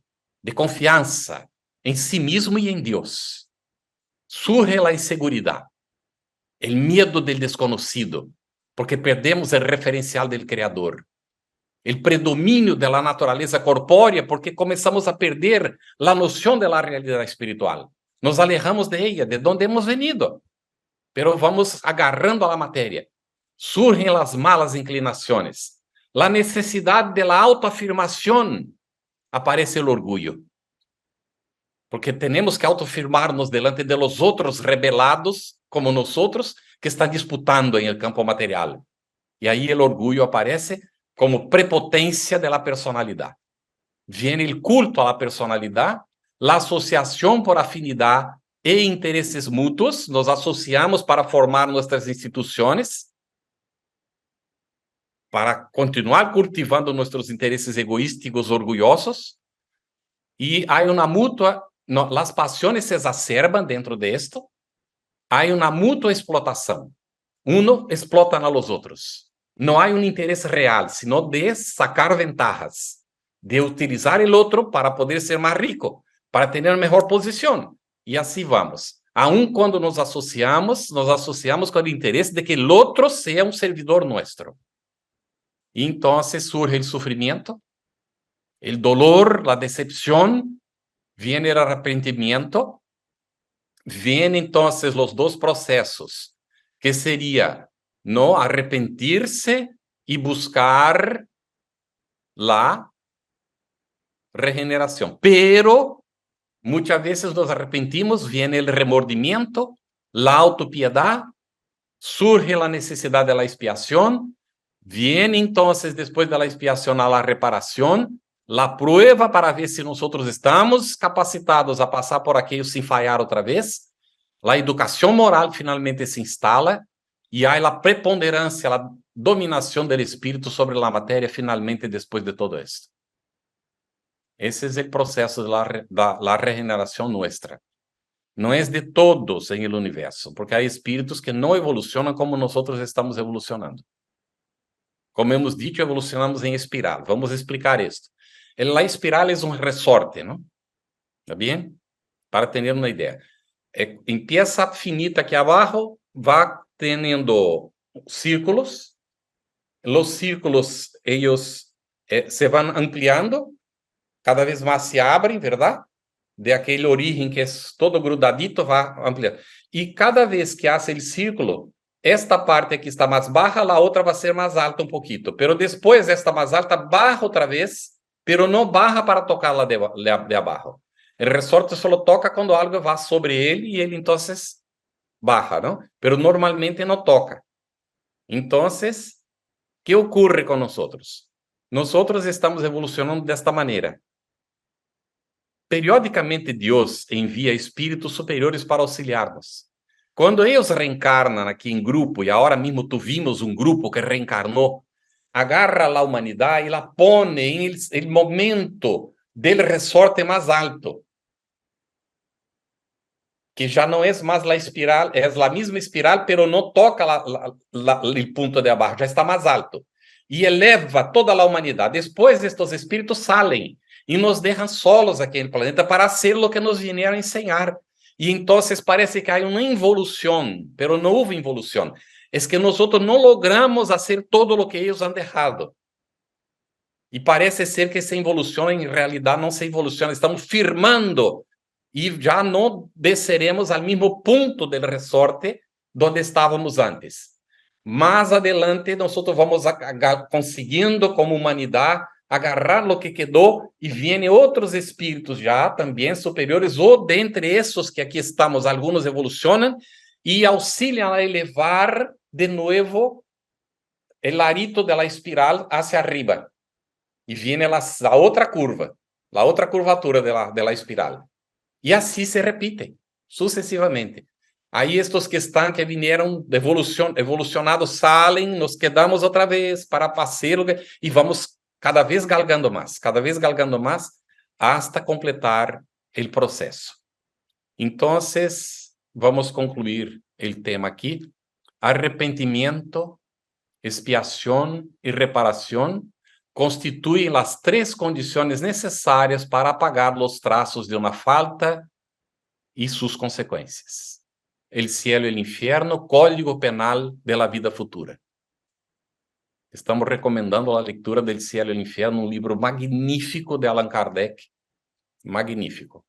de confianza en sí mismo y en Dios. Surge la inseguridad, el miedo del desconocido, porque perdemos el referencial del Creador. El predominio de la naturaleza corpórea, porque comenzamos a perder la noción de la realidad espiritual. Nos alejamos de ella, de donde hemos venido, pero vamos agarrando a la materia. Surgen las malas inclinaciones. La necesidad de la autoafirmación, aparece el orgullo. Porque tenemos que autoafirmarnos delante de los otros rebelados, como nosotros, que están disputando en el campo material. Y ahí el orgullo aparece como prepotencia de la personalidad. Viene el culto a la personalidad, la asociación por afinidad e intereses mutuos, nos asociamos para formar nuestras instituciones, para continuar cultivando nuestros intereses egoísticos orgullosos, y hay una mutua, no, las pasiones se exacerban dentro de esto, hay una mutua explotación, uno explotan a los otros, no hay un interés real, sino de sacar ventajas, de utilizar el otro para poder ser más rico, para tener mejor posición, y así vamos. Aun cuando nos asociamos con el interés de que el otro sea un servidor nuestro. Y entonces surge el sufrimiento, el dolor, la decepción, viene el arrepentimiento, vienen entonces los dos procesos, que sería, ¿no?, arrepentirse y buscar la regeneración. Pero muchas veces nos arrepentimos, viene el remordimiento, la autopiedad, surge la necesidad de la expiación, viene entonces después de la expiación a la reparación, la prueba para ver si nosotros estamos capacitados a pasar por aquello sin fallar otra vez, la educación moral finalmente se instala y hay la preponderancia, la dominación del espíritu sobre la materia finalmente después de todo esto. Ese es el proceso de la regeneración nuestra. No es de todos en el universo, porque hay espíritus que no evolucionan como nosotros estamos evolucionando. Como hemos dicho, evolucionamos en espiral. Vamos a explicar esto. La espiral es un resorte, ¿no? ¿Está bien? Para tener una idea. Empieza finita aquí abajo, va teniendo círculos. Los círculos, ellos se van ampliando, cada vez más se abren, ¿verdad? De aquel origen que es todo grudadito, va ampliando. Y cada vez que hace el círculo, esta parte aquí está más baja, la otra va a ser más alta un poquito. Pero después esta más alta baja otra vez, pero no baja para tocar la de abajo. El resorte solo toca cuando algo va sobre él y él entonces baja, ¿no? Pero normalmente no toca. Entonces, ¿qué ocurre con nosotros? Nosotros estamos evolucionando de esta manera. Periodicamente, Deus envia espíritos superiores para auxiliar-nos. Quando eles reencarnam aqui em grupo, e agora mesmo tuvimos um grupo que reencarnou, agarra a humanidade e la pone em el momento del resorte mais alto, que já não é mais a espiral, é a mesma espiral, pero não toca o ponto de abaixo, já está mais alto. E eleva toda a humanidade. Depois, estes espíritos saem e nos deixam solos aqui no planeta para ser o que nos vieram ensinar. E então parece que há uma involução, pero não houve involução. É que nós não logramos fazer todo o que eles han deixado. E parece ser que essa involução, em realidade, não se evoluciona. Estamos firmando e já não desceremos ao mesmo ponto do resorte onde estávamos antes. Mais adelante, nós vamos conseguindo, como humanidade, agarrar o que quedou e vêm outros espíritos já também superiores, ou dentre esses que aqui estamos, alguns evolucionam e auxiliam a elevar de novo o arito da espiral hacia arriba. E vem a outra curva, a outra curvatura da espiral. E assim se repite, sucessivamente. Aí estes que vieram evolucionados saem, nos quedamos outra vez para fazer e vamos cada vez galgando mais, hasta completar o processo. Então, vamos concluir o tema aqui. Arrependimento, expiação e reparação constituem as 3 condições necessárias para apagar os traços de uma falta e suas consequências. El cielo e o inferno, código penal de la vida futura. Estamos recomendando a leitura del cielo e o inferno, um livro magnífico de Allan Kardec. Magnífico.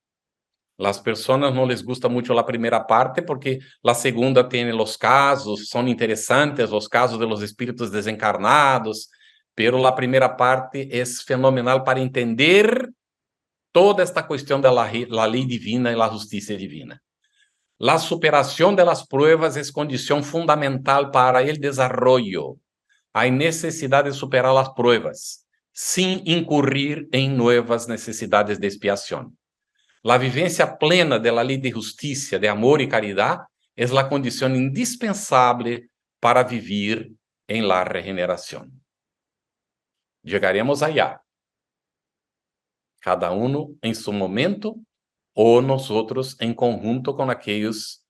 Las personas não les gusta muito a primeira parte, porque a segunda tem os casos, são interessantes, os casos de los espíritos desencarnados, pero a primeira parte é fenomenal para entender toda esta questão da lei divina e da justiça divina. La superación de las pruebas es condición fundamental para el desarrollo. Hay necesidad de superar las pruebas, sin incurrir en nuevas necesidades de expiación. La vivencia plena de la ley de justicia, de amor y caridad es la condición indispensable para vivir en la regeneración. Llegaremos allá, cada uno en su momento, ou nosotros em conjunto com aqueles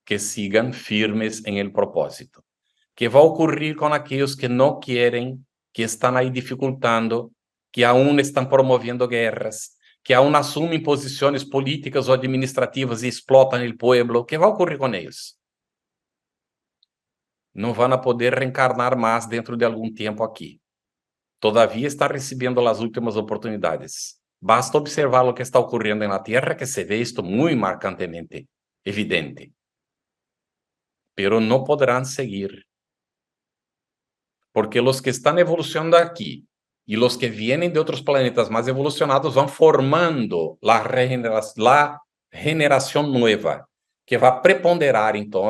que sigam firmes em el propósito. Que vai ocorrer com aqueles que não querem, que estão aí dificultando, que aún estão promovendo guerras, que aún assumem posições políticas ou administrativas e explotam o povo. Que vai ocorrer com eles? Não vão poder reencarnar mais dentro de algum tempo aqui. Todavia está recebendo as últimas oportunidades. Basta observar o que está ocorrendo na Terra, que se vê isto muito marcantemente evidente. Pero não poderão seguir. Porque os que estão evolucionando aqui e os que vêm de outros planetas mais evolucionados vão formando a generação nova, que vai preponderar, então,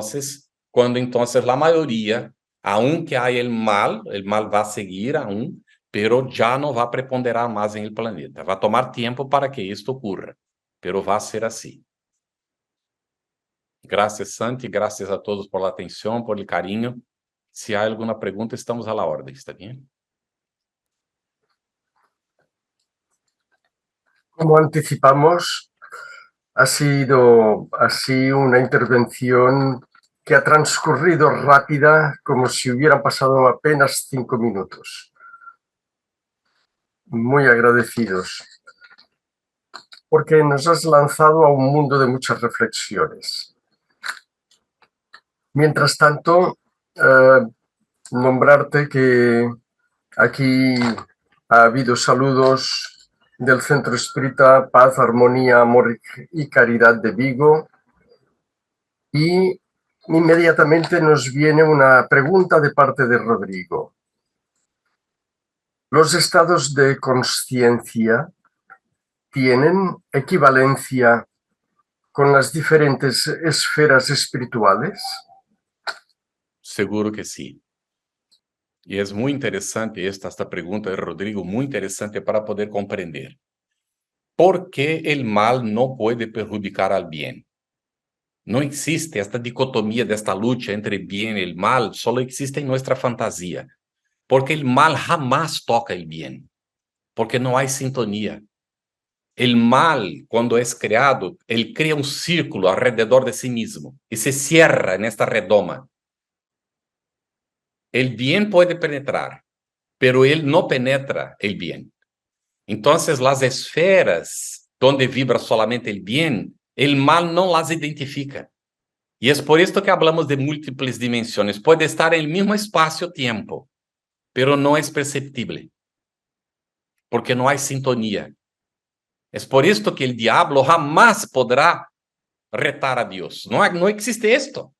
quando, então, a maioria, aunque há o mal vai seguir aún, pero já não vai preponderar mais em el planeta. Vai tomar tempo para que isto ocorra, pero vai ser assim. Graças, Santi, graças a todos por la atenção, por el carinho. Se há alguma pergunta, estamos à la ordem, está bem? Como anticipamos, ha sido así una intervención que ha transcurrido rápida, como si hubieran pasado apenas 5 minutos. Muy agradecidos, porque nos has lanzado a un mundo de muchas reflexiones. Mientras tanto, nombrarte que aquí ha habido saludos del Centro Espírita Paz, Armonía, Amor y Caridad de Vigo, y inmediatamente nos viene una pregunta de parte de Rodrigo. ¿Los estados de consciencia tienen equivalencia con las diferentes esferas espirituales? Seguro que sim. E é muito interessante esta pergunta de Rodrigo, muito interessante para poder compreender. ¿Por qué el mal no puede perjudicar al bien? No existe esta dicotomía de esta lucha entre el bien y el mal, solo existe en nuestra fantasía. Porque el mal jamás toca el bien, porque no hay sintonía. El mal, cuando es creado, él crea un círculo alrededor de sí mismo y se cierra en esta redoma. El bien puede penetrar, pero él no penetra el bien. Entonces, las esferas donde vibra solamente el bien, el mal no las identifica. Y es por esto que hablamos de múltiples dimensiones. Puede estar en el mismo espacio-tiempo, pero no es perceptible, porque no hay sintonía. Es por esto que el diablo jamás podrá retar a Dios. No existe esto.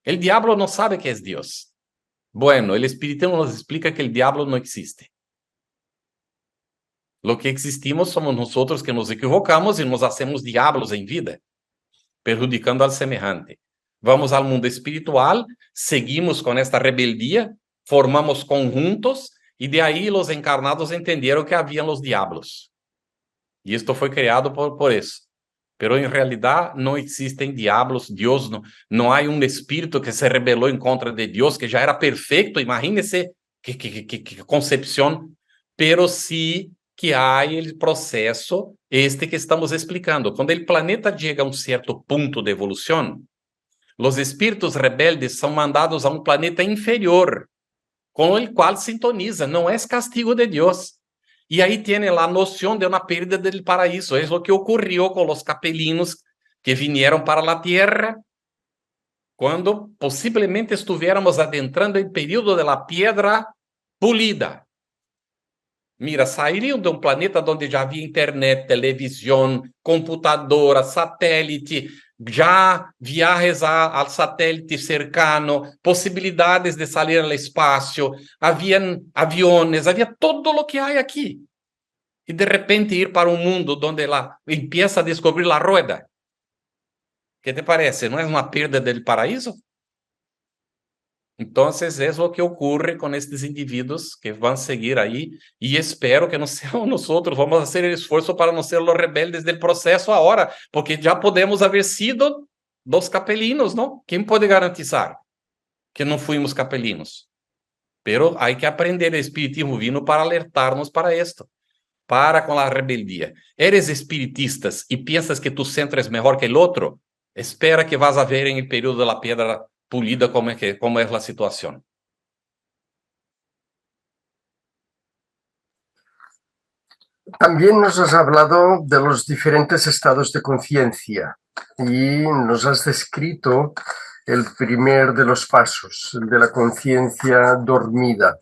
El diablo no sabe que es Dios. Bueno, el Espiritismo nos explica que el diablo no existe. Lo que existimos somos nosotros que nos equivocamos y nos hacemos diablos en vida, perjudicando al semejante. Vamos al mundo espiritual, seguimos con esta rebeldía, formamos conjuntos y de ahí los encarnados entendieron que habían los diablos. Y esto fue creado por eso. Pero en realidad no existen diablos, Dios no hay un espíritu que se rebeló en contra de Dios, que ya era perfecto, imagínense qué concepción, pero sí que hay el proceso este que estamos explicando. Cuando el planeta llega a un cierto punto de evolución, los espíritus rebeldes son mandados a un planeta inferior, con el cual sintoniza, no es castigo de Dios. Y ahí tiene la noción de una pérdida del paraíso. Es lo que ocurrió con los capelinos que vinieron para la Tierra cuando posiblemente estuviéramos adentrando el período de la piedra pulida. Mira, saíram de um planeta onde já havia internet, televisão, computadora, satélite, já viagens ao satélite cercano, possibilidades de sair ao espaço, havia aviões, havia todo o que há aqui. E de repente ir para um mundo onde ela empieza a descobrir a rueda. ¿Qué te parece? ¿No es una pérdida del paraíso? Entonces, es lo que ocurre con estos individuos que van a seguir ahí y espero que no seamos nosotros, vamos a hacer el esfuerzo para no ser los rebeldes del proceso ahora, porque ya podemos haber sido los capelinos, ¿no? ¿Quién puede garantizar que no fuimos capelinos? Pero hay que aprender el espiritismo vino para alertarnos para esto. Para con la rebeldía. ¿Eres espiritistas y piensas que tu centro es mejor que el otro? Espera que vas a ver en el periodo de la piedra pulida cómo es la situación. También nos has hablado de los diferentes estados de conciencia y nos has descrito el primer de los pasos, el de la conciencia dormida.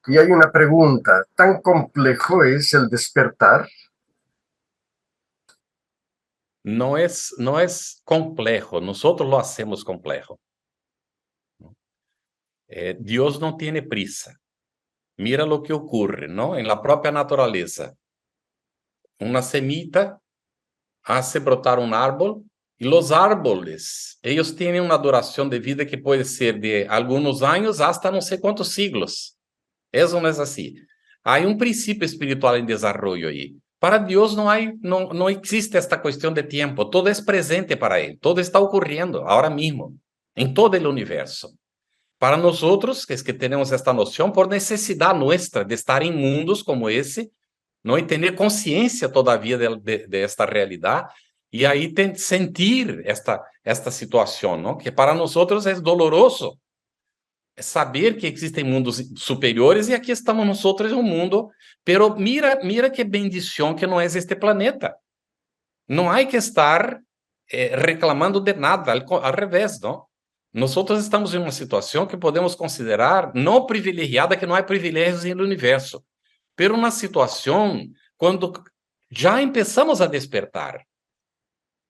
Y hay una pregunta, ¿tan complejo es el despertar? No es complejo, nosotros lo hacemos complejo. Dios no tiene prisa. Mira lo que ocurre, ¿no? En la propia naturaleza. Una semilla hace brotar un árbol y los árboles, ellos tienen una duración de vida que puede ser de algunos años hasta no sé cuántos siglos. Eso no es así. Hay un principio espiritual en desarrollo ahí. Para Dios no existe esta cuestión de tiempo. Todo es presente para Él. Todo está ocurriendo ahora mismo, en todo el universo. Para nosotros, que es que tenemos esta noción, por necesidad nuestra de estar en mundos como ese, ¿no? Y tener conciencia todavía de esta realidad, y ahí sentir esta situación, ¿no? Que para nosotros es doloroso. Saber que existen mundos superiores y aquí estamos nosotros en un mundo, pero mira qué bendición que no es este planeta. No hay que estar reclamando de nada, al revés, ¿no? Nosotros estamos en una situación que podemos considerar no privilegiada, que no hay privilegios en el universo, pero una situación cuando ya empezamos a despertar.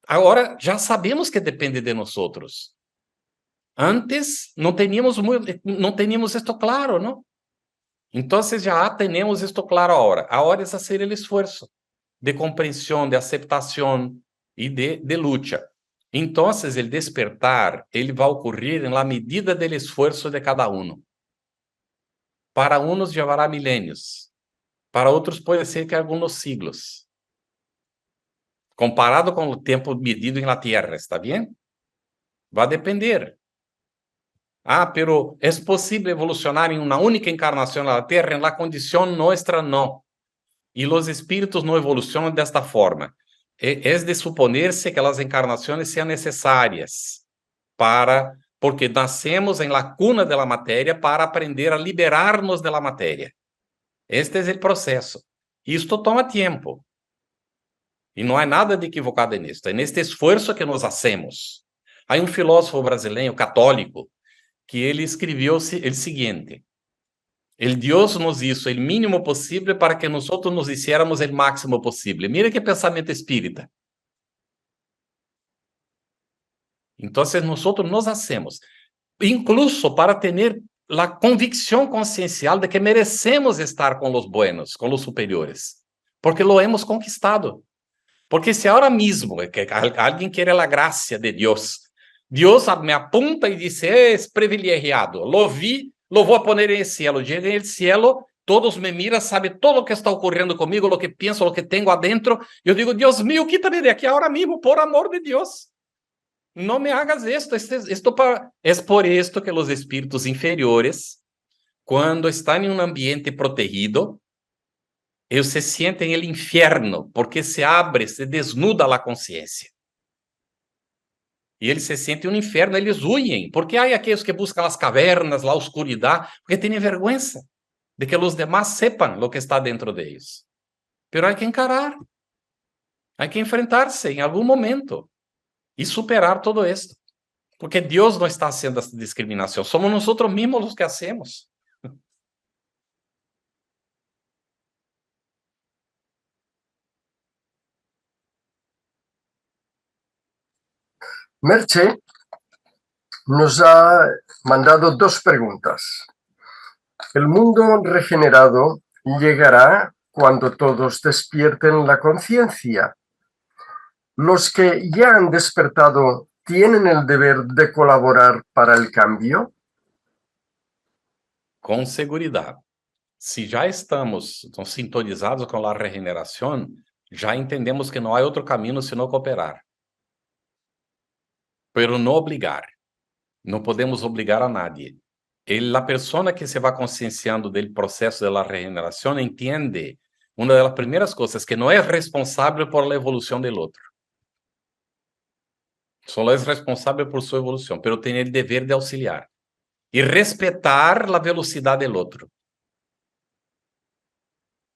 Ahora ya sabemos que depende de nosotros. Antes no teníamos esto claro, ¿no? Entonces ya tenemos esto claro ahora. Ahora es hacer el esfuerzo de comprensión, de aceptación y de lucha. Entonces el despertar, ele va a ocurrir en la medida del esfuerzo de cada uno. Para unos llevará milenios, para outros pode ser que alguns siglos. Comparado com o tempo medido em la Tierra, ¿está bien? Va a depender. Ah, pero ¿es posible evolucionar en una única encarnación a la Tierra? En la condición nuestra, no. Y los espíritus no evolucionan de esta forma. Es de suponerse que las encarnaciones sean necesarias porque nacemos en la cuna de la materia para aprender a liberarnos de la materia. Este es el proceso. Isto toma tiempo. E não há nada de equivocado nisto. É neste esforço que nós hacemos. Há um filósofo brasileiro católico que ele escreveu o seguinte: el Dios nos hizo el mínimo possível para que nosotros nos hiciéramos el máximo possível. Mira que pensamento espírita. Então, nosotros nos hacemos, incluso para ter a convicção consciencial de que merecemos estar com os buenos, com os superiores, porque lo hemos conquistado. Porque se agora mesmo que alguém quer a graça de Deus, Deus me apunta e diz: és privilegiado, lo vi, lo vou poner em cielo. Lleguei em cielo, todos me miram, sabe todo o que está ocorrendo comigo, o que penso, o que tenho adentro. Eu digo: Deus mío, quítame de aqui agora mesmo, por amor de Deus. Não me hagas esto. É por esto que os espíritos inferiores, quando estão em um ambiente protegido, ellos se sienten el infierno, porque se abre, se desnuda a consciência. E eles se sentem um inferno, eles huem, porque há aqueles que buscam as cavernas, a oscuridade, porque têm vergonha de que os demás sepam o que está dentro deles. Pero há que encarar, há que enfrentar-se em algum momento e superar todo esto, porque Deus não está haciendo essa discriminação, somos nós mesmos os que hacemos. Merche nos ha mandado dos preguntas. ¿El mundo regenerado llegará cuando todos despierten la conciencia? ¿Los que ya han despertado tienen el deber de colaborar para el cambio? Com seguridade. Se já estamos sintonizados com a regeneração, já entendemos que não há outro caminho senão cooperar. Pero não obrigar. Não podemos obrigar a nadie. A pessoa que se vai conscienciando do processo da regeneração entende uma das primeiras coisas, que não é responsável por a evolução do outro. Só é responsável por sua evolução, pero tem o dever de auxiliar e respeitar a velocidade do outro.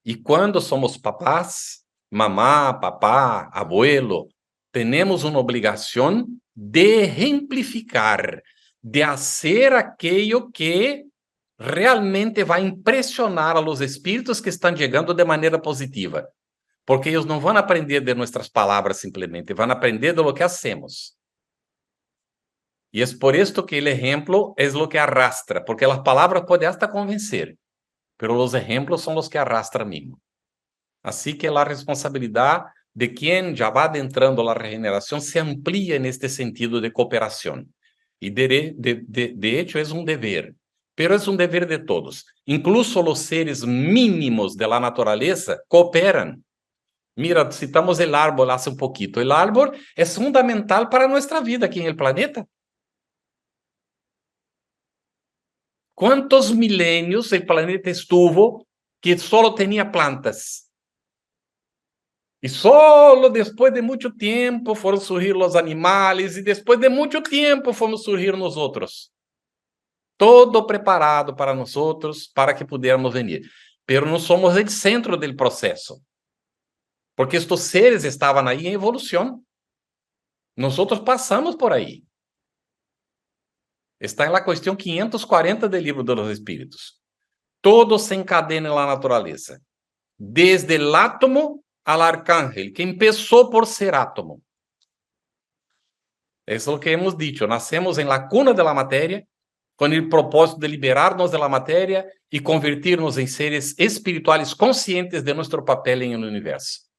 E quando somos papás, mamá, papá, abuelo, temos uma obrigação de exemplificar, de fazer aquilo que realmente vai impressionar a los espíritos que estão chegando de maneira positiva. Porque eles não vão aprender de nossas palavras simplesmente, vão aprender de lo que hacemos. E é por isso que o exemplo é o que arrastra, porque as palavras podem até convencer, pero os exemplos são os que arrastram mesmo. Assim que a responsabilidade de quem já vai adentrando a regeneração se amplia neste sentido de cooperação. E de hecho é um dever, pero é um dever de todos. Incluso os seres mínimos da natureza cooperam. Mira, citamos o árbol há um pouquinho. O árbol é fundamental para nossa vida aqui no planeta. Quantos milênios o planeta estuvo que só tinha plantas? E só depois de muito tempo foram surgir os animais, e depois de muito tempo fomos surgir nós outros. Todo preparado para nós outros, para que pudermos venir. Pero não somos o centro do processo. Porque estes seres estavam aí em evolução. Nós outros passamos por aí. Está na questão 540 do Livro dos Espíritos. Todo se encadena na natureza. Desde o átomo al arcángel, que começou por ser átomo. Isso é o que hemos dicho. Nascemos em la cuna de la matéria, com o propósito de liberar-nos de la matéria e convertir-nos em seres espirituais conscientes de nosso papel em el universo.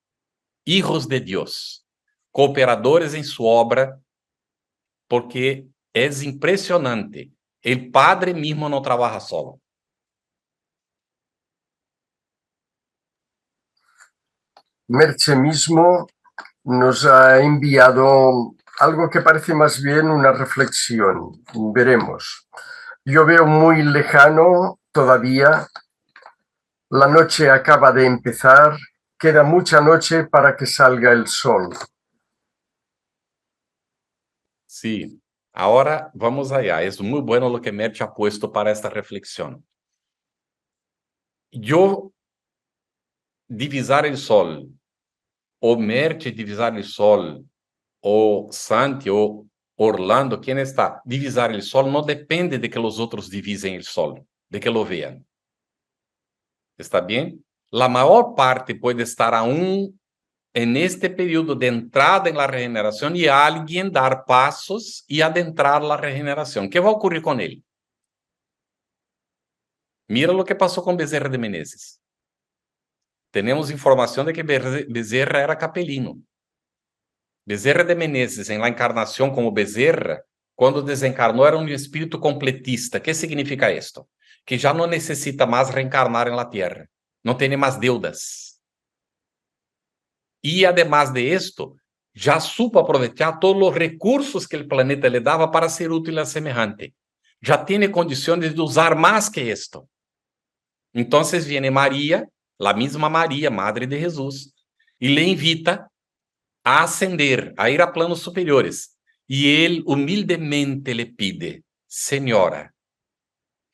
Hijos de Deus, cooperadores em sua obra, porque é impressionante. O Padre mesmo não trabalha solo. Merche mismo nos ha enviado algo que parece más bien una reflexión. Veremos. Yo veo muy lejano todavía. La noche acaba de empezar. Queda mucha noche para que salga el sol. Sí, ahora vamos allá. Es muy bueno lo que Merche ha puesto para esta reflexión. Yo divisar el sol, o Merche divisar el sol, o Santi, o Orlando, quem está, divisar el sol não depende de que os outros divisem el sol, de que lo vean. ¿Está bien? La maior parte pode estar aún en este período de entrada en la regeneración y alguien dar pasos y adentrar la regeneración. ¿Qué va a ocurrir con él? Mira lo que pasó con Bezerra de Menezes. Tenemos información de que Bezerra era capelino. Bezerra de Menezes, en la encarnación como Bezerra, cuando desencarnó era un espíritu completista. ¿Qué significa esto? Que ya no necesita más reencarnar en la tierra. No tiene más deudas. Y además de esto, ya supo aprovechar todos los recursos que el planeta le daba para ser útil a semejante. Ya tiene condiciones de usar más que esto. Entonces viene María, la misma María, Madre de Jesús, y le invita a ascender, a ir a planos superiores. Y él humildemente le pide, Señora,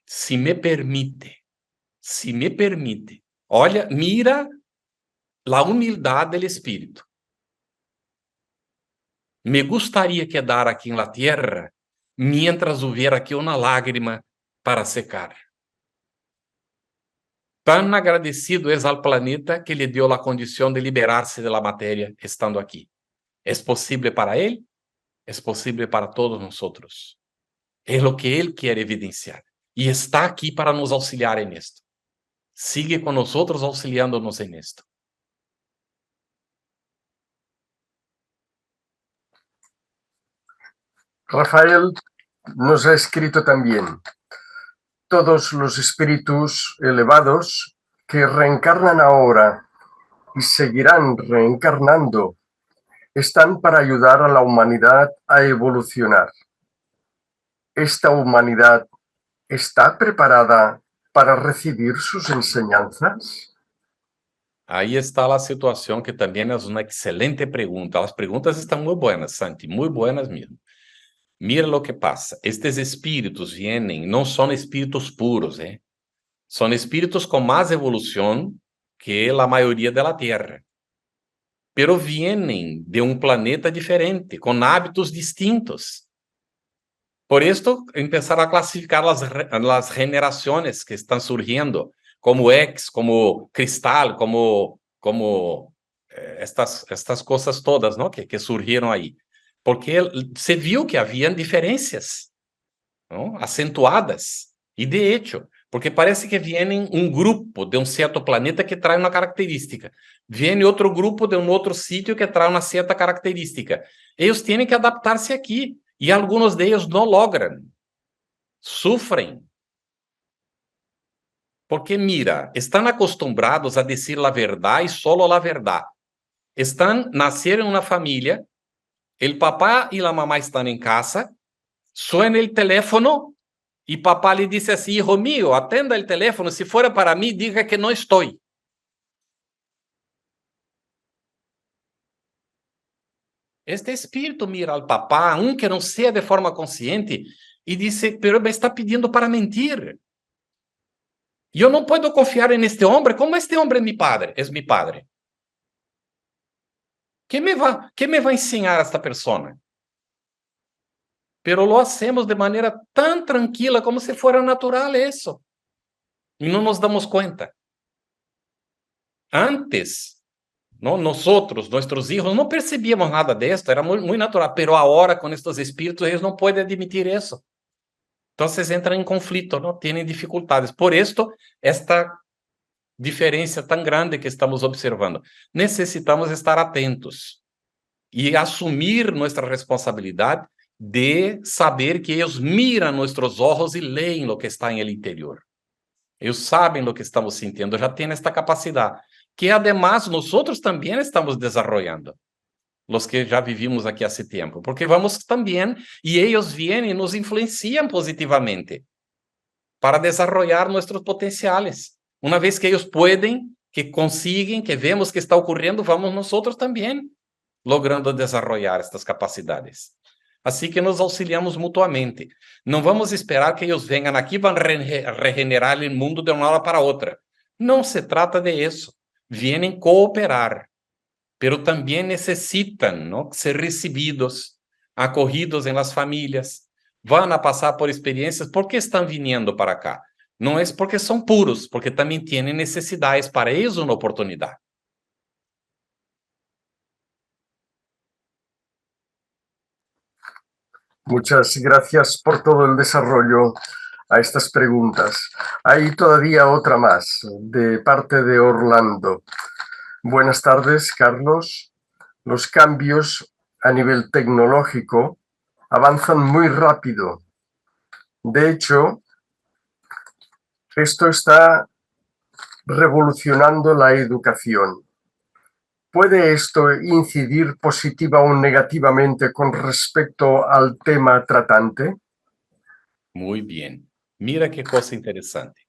si me permite, olha, mira la humildad del espíritu. Me gustaría quedar aquí en la tierra mientras hubiera aquí una lágrima para secar. Tan agradecido es al planeta que le dio la condición de liberarse de la materia estando aquí. ¿Es posible para él? Es posible para todos nosotros. Es lo que él quiere evidenciar. Y está aquí para nos auxiliar en esto. Sigue con nosotros auxiliándonos en esto. Rafael nos ha escrito también: todos los espíritus elevados que reencarnan ahora y seguirán reencarnando están para ayudar a la humanidad a evolucionar. ¿Esta humanidad está preparada para recibir sus enseñanzas? Aí está a situação que também é uma excelente pergunta. As perguntas estão muito buenas, Santi, muito buenas mesmo. Mira lo que pasa. Estes espíritos vienen, no son espíritus puros, ¿eh? Son espíritus con más evolución que la mayoría de la Tierra. Pero vienen de un planeta diferente, con hábitos distintos. Por esto, empezar a clasificar las generaciones que están surgiendo, como X, como Cristal, como estas cosas todas, ¿no? que surgieron ahí. Porque se viu que haviam diferenças, não? Acentuadas. E de hecho, porque parece que vem um grupo de um certo planeta que traz uma característica. Vem outro grupo de um outro sítio que traz uma certa característica. Eles têm que adaptar-se aqui. E alguns deles não logram. Sofrem. Porque, mira, estão acostumbrados a dizer a verdade e solo a verdade. Nasceram em uma família. El papá y la mamá están en casa, suena el teléfono y papá le dice así: hijo mío, atenda el teléfono, si fuera para mí, diga que no estoy. Este espíritu mira al papá, aunque no sea de forma consciente, y dice: pero me está pidiendo para mentir. Yo no puedo confiar en este hombre. ¿Cómo este hombre es mi padre? Es mi padre. ¿Qué me va a enseñar a esta persona? Pero lo hacemos de manera tan tranquila como si fuera natural eso. Y no nos damos cuenta. Antes, ¿no? Nosotros, nuestros hijos, no percibíamos nada de esto, era muy, muy natural, pero ahora con estos espíritus ellos no pueden admitir eso. Entonces entran en conflicto, ¿no? Tienen dificultades. Por esto, esta diferencia tan grande que estamos observando. Necesitamos estar atentos y asumir nuestra responsabilidad de saber que ellos miran nuestros ojos y leen lo que está en el interior. Ellos saben lo que estamos sintiendo, já têm esta capacidade. que además nosotros también estamos desarrollando, los que ya vivimos aquí hace tiempo, porque vamos también, y ellos vienen y nos influencian positivamente para desarrollar nuestros potenciales. Una vez que ellos pueden, que consiguen, que vemos que está ocurriendo, vamos nosotros también logrando desarrollar estas capacidades. Así que nos auxiliamos mutuamente. Não vamos esperar que eles venham aqui e vão regenerar o mundo de uma hora para outra. Não se trata de isso. Vienen cooperar, pero também necessitam, ¿no?, ser recebidos, acolhidos em las famílias, vão a passar por experiências. ¿Por que estão vindo para cá? Não é porque são puros, porque também têm necessidades, para eles uma oportunidade. Muchas gracias por todo el desarrollo a estas preguntas. Hay todavía otra más, de parte de Orlando. Buenas tardes, Carlos. Los cambios a nivel tecnológico avanzan muy rápido. De hecho, esto está revolucionando la educación. ¿Puede esto incidir positiva o negativamente con respecto al tema tratante? Muy bien. Mira qué cosa interesante.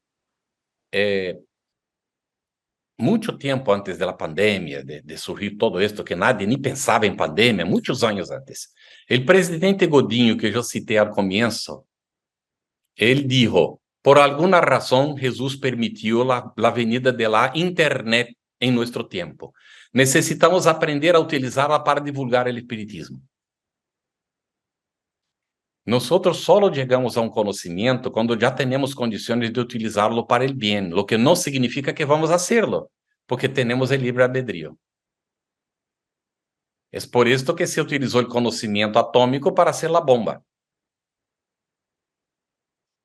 Mucho tiempo antes de la pandemia, de surgir todo esto, que nadie ni pensaba en pandemia, muchos años antes, el presidente Godinho, que yo cité al comienzo, él dijo, por alguna razón Jesús permitió la venida de la internet en nuestro tiempo. Necesitamos aprender a utilizarla para divulgar el espiritismo. Nosotros solo llegamos a un conocimiento cuando ya tenemos condiciones de utilizarlo para el bien, lo que no significa que vamos a hacerlo, porque tenemos el libre albedrío. Es por esto que se utilizó el conocimiento atómico para hacer la bomba.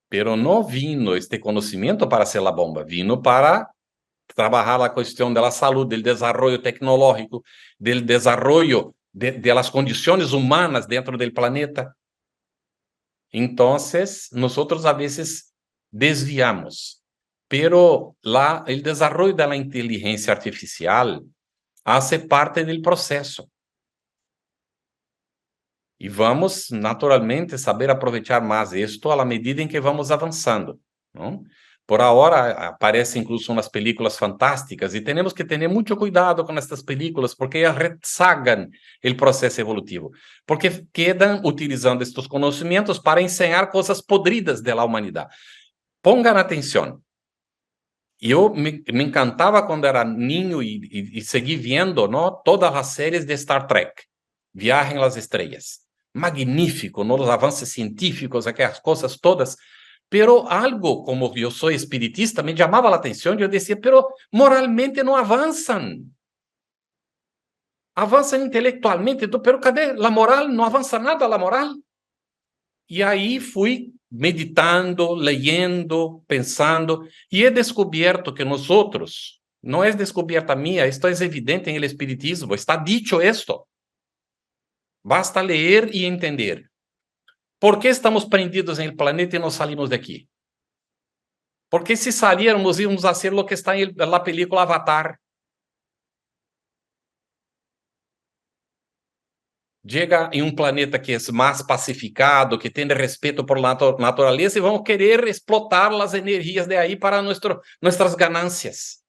Pero no vino este conocimiento para hacer la bomba, vino para trabajar la cuestión de la salud, del desarrollo tecnológico, del desarrollo de las condiciones humanas dentro del planeta. Entonces, nosotros a veces desviamos, pero el desarrollo de la inteligencia artificial hace parte del proceso. E vamos, naturalmente, saber aproveitar mais isto à medida em que vamos avançando, não? Por ahora, aparecem incluso umas películas fantásticas e temos que ter muito cuidado com estas películas, porque elas rezagam o processo evolutivo, porque quedam utilizando estes conhecimentos para ensinar coisas podridas da humanidade. Pongan atenção. Eu me encantava quando era niño e segui vendo, não, todas as séries de Star Trek, Viagem às Estrelas. Magnífico, ¿no?, los avances científicos, aquellas cosas todas, pero algo, como yo soy espiritista, me llamaba la atención. Yo decía, pero moralmente no avanzan. Avanzan intelectualmente, pero cadê la moral? No avanza nada la moral. E aí fui meditando, leyendo, pensando, e he descoberto que nosotros, não é descoberta minha, esto é evidente en el espiritismo, está dicho esto. Basta ler e entender. Por que estamos prendidos em el planeta e não salimos daqui? Porque se saíssemos, íamos a ser o que está na película Avatar. Chega em um planeta que é mais pacificado, que tem respeito por natureza, e vamos querer explotar as energias de aí para nossas ganâncias.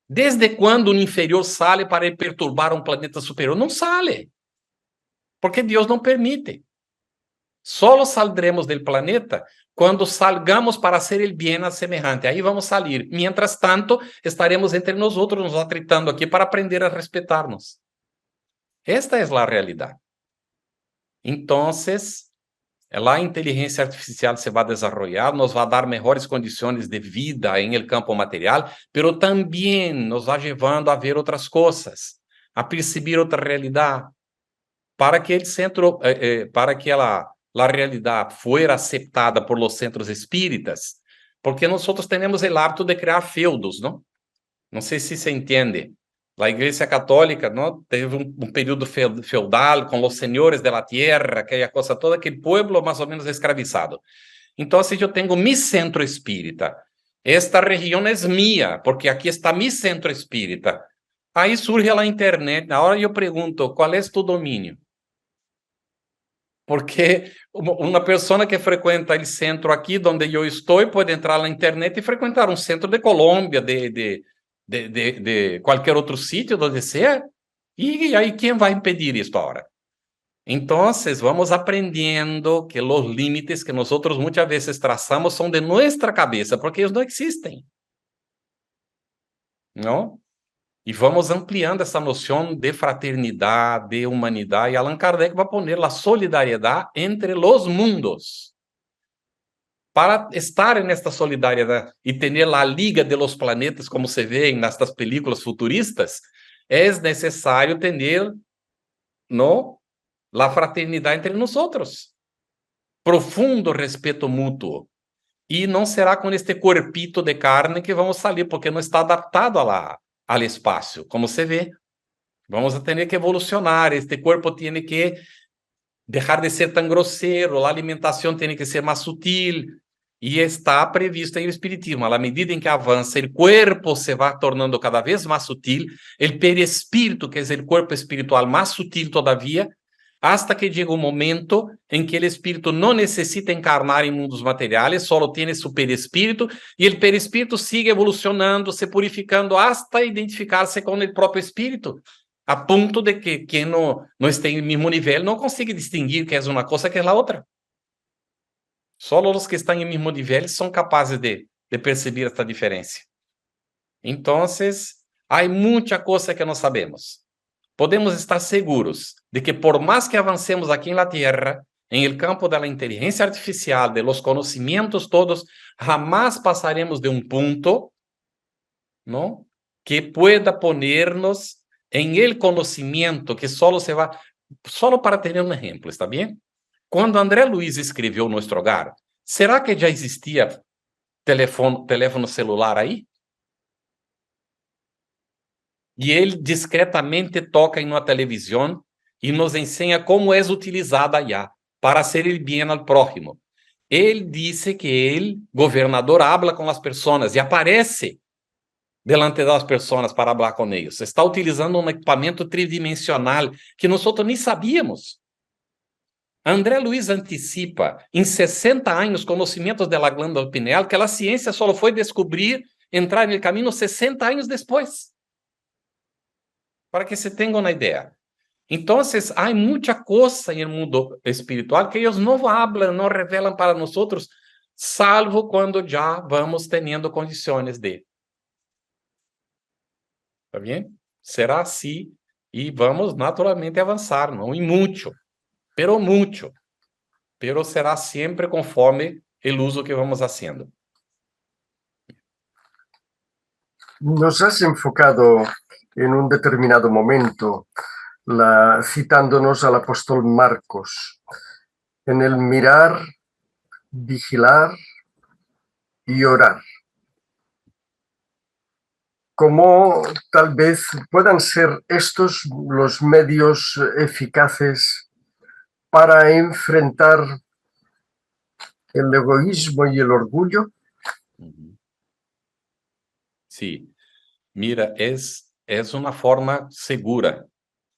Desde quando um inferior sale para perturbar um planeta superior? Não sale. Porque Deus não permite. Solo saldremos do planeta quando salgamos para hacer el bien a semejante. Aí vamos sair. Mientras tanto, estaremos entre nós outros, nos atritando aqui para aprender a respeitar-nos. Esta é a realidade. Então, a inteligência artificial se vai desenvolver, nos vai dar melhores condições de vida em el campo material, pero também nos vai levando a ver outras coisas, a perceber outra realidade, para que a realidade fuera aceptada por los centros espíritas, porque nós temos o hábito de criar feudos, não? Não sei se se entende. A Igreja Católica, não, teve um período feudal com os senhores da terra, aquela coisa toda, aquele povo mais ou menos escravizado. Então, eu tenho mi centro espírita, Esta região é minha, porque aqui está mi centro espírita. Aí surge a internet, na hora eu pergunto, qual é tu domínio? Porque uma pessoa que frequenta o centro aqui, onde eu estou, pode entrar na internet e frequentar um centro de Colômbia, de qualquer outro sítio, onde seja. E aí, quem vai impedir isso agora? Então, vamos aprendendo que os límites que nós muitas vezes traçamos são de nossa cabeça, porque eles não existem. Não? E vamos ampliando essa noção de fraternidade, de humanidade. E Allan Kardec vai pôr a solidariedade entre os mundos. Para estar nesta solidariedade e ter a liga de los planetas, como se vê nestas películas futuristas, é necessário ter a fraternidade entre nós. Profundo respeito mútuo. E não será com este corpito de carne que vamos sair, porque não está adaptado ao espaço, como se vê. Vamos ter que evolucionar. Este corpo tem que deixar de ser tão grosseiro, a alimentação tem que ser mais sutil. E está previsto em o Espiritismo. À medida em que avança, o corpo se vai tornando cada vez mais sutil, o perispírito, que é o corpo espiritual mais sutil todavia, hasta que chega um momento em que o espírito não necessita encarnar em mundos materiais, só tem seu perispírito, e o perispírito sigue evolucionando, se purificando, hasta identificar-se com o próprio espírito, a ponto de que quem não está em mesmo nível não consiga distinguir que é uma coisa que é a outra. Só os que estão em mesmo nível são capazes de perceber esta diferença. Então, há muita coisa que não sabemos. Podemos estar seguros de que, por mais que avancemos aqui na Terra, em el campo da inteligência artificial, de los conhecimentos todos, jamais passaremos de um ponto, não, que pueda ponernos em el conhecimento que solo se va. Solo para ter um exemplo, está bem? Quando André Luiz escreveu Nosso Hogar, será que já existia telefone celular aí? E ele discretamente toca em uma televisão e nos ensina como é utilizada já para ser el bien al prójimo. Ele disse que ele, governador, habla com as pessoas e aparece delante das pessoas para falar com eles. Está utilizando um equipamento tridimensional que nós nem sabíamos. André Luiz antecipa em 60 anos conhecimentos da glândula pineal que a ciência só foi descobrir, entrar no caminho 60 anos depois. Para que se tenham uma ideia. Então, há muita coisa no mundo espiritual que eles não falam, não revelam para nós, salvo quando já vamos tendo condições de. Está bem? Será assim e vamos naturalmente avançar, não em muito, pero será sempre conforme o uso que vamos fazendo. Nos has enfocado en un determinado momento, citándonos al apóstol Marcos, en el mirar, vigilar y orar. ¿Cómo tal vez puedan ser estos los medios eficaces para enfrentar el egoísmo y el orgullo? Sí, mira, es una forma segura,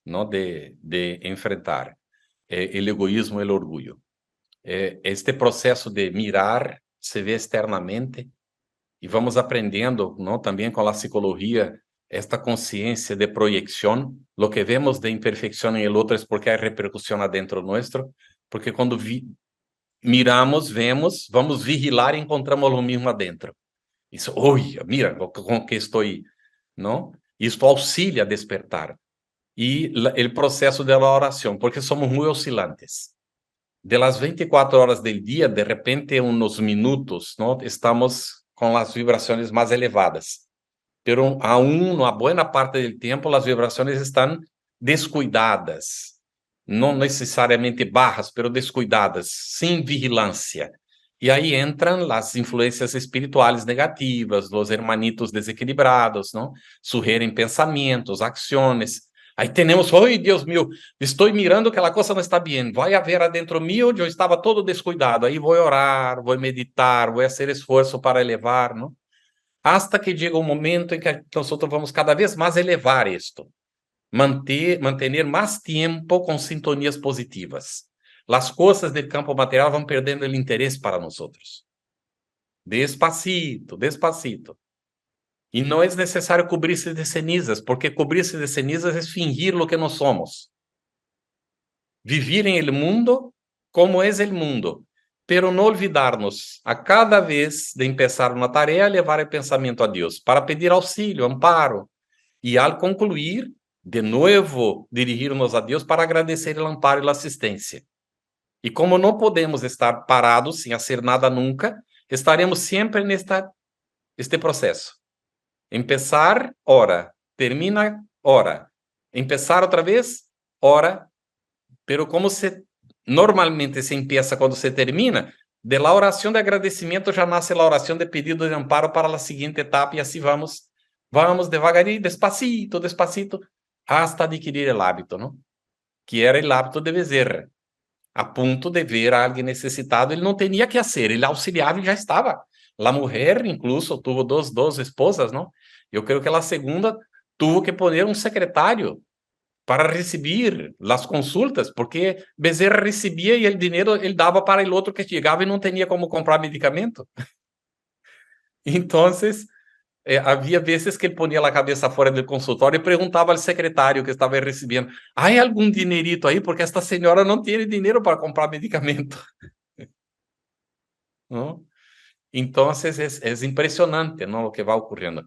¿no? de enfrentar el egoísmo y el orgullo. Este proceso de mirar se ve externamente e vamos aprendendo, não, também com a psicologia, esta consciência de proyecção, lo que vemos de imperfeição em el outro é porque há repercussão adentro nosso, porque quando miramos, vemos, vamos vigilar e encontramos o mesmo adentro. Isso, olha, mira com que estou aí, não? Isto auxilia a despertar. E o processo da oração, porque somos muito oscilantes. De las 24 horas del dia, de repente, uns minutos, não, estamos com as vibrações mais elevadas. Pero aún, na boa parte do tempo, as vibrações estão descuidadas. Não necessariamente bajas, pero descuidadas, sem vigilância. E aí entram as influências espirituais negativas, os hermanitos desequilibrados, não? Surgem pensamentos, ações. Aí temos, oi, Deus meu, estou mirando que a coisa não está bem, vai haver adentro meu, eu estava todo descuidado, aí vou orar, vou meditar, vou fazer esforço para elevar, não? hasta que llega un momento en que nosotros vamos cada vez más elevar esto, mantener más tiempo con sintonías positivas. Las cosas del campo material van perdiendo el interés para nosotros. Despacito, despacito. Y no es necesario cubrirse de cenizas, porque cubrirse de cenizas es fingir lo que no somos. Vivir en el mundo como es el mundo, pero no olvidarnos a cada vez de empezar una tarea, levar el pensamiento a Dios para pedir auxilio, amparo, y al concluir, de nuevo dirigirnos a Dios para agradecer el amparo y la asistencia. Y como no podemos estar parados sin hacer nada nunca, estaremos siempre en este proceso. Empezar, ora. Termina, ora. Empezar otra vez, ora. Pero como normalmente se empieza cuando se termina, de la oración de agradecimiento ya nace la oración de pedido de amparo para la siguiente etapa, y así vamos devagarinho, despacito, despacito, hasta adquirir el hábito, ¿no? Que era el hábito de Bezerra. A ponto de ver a alguien necesitado, ele não tinha que hacer, ele auxiliava e já estava. La mujer, incluso, tuvo dos esposas, ¿no? Eu creio que a segunda tuvo que poner um secretário para receber as consultas, porque Bezerra recebia e o dinheiro ele dava para o outro que chegava e não tinha como comprar medicamento. Então, havia vezes que ele ponia a cabeça fora do consultório e perguntava ao secretário que estava recebendo: "Há algum dinerito aí? Porque esta senhora não tem dinheiro para comprar medicamento." ¿No? Entonces es impresionante, ¿no? Lo que va ocurriendo.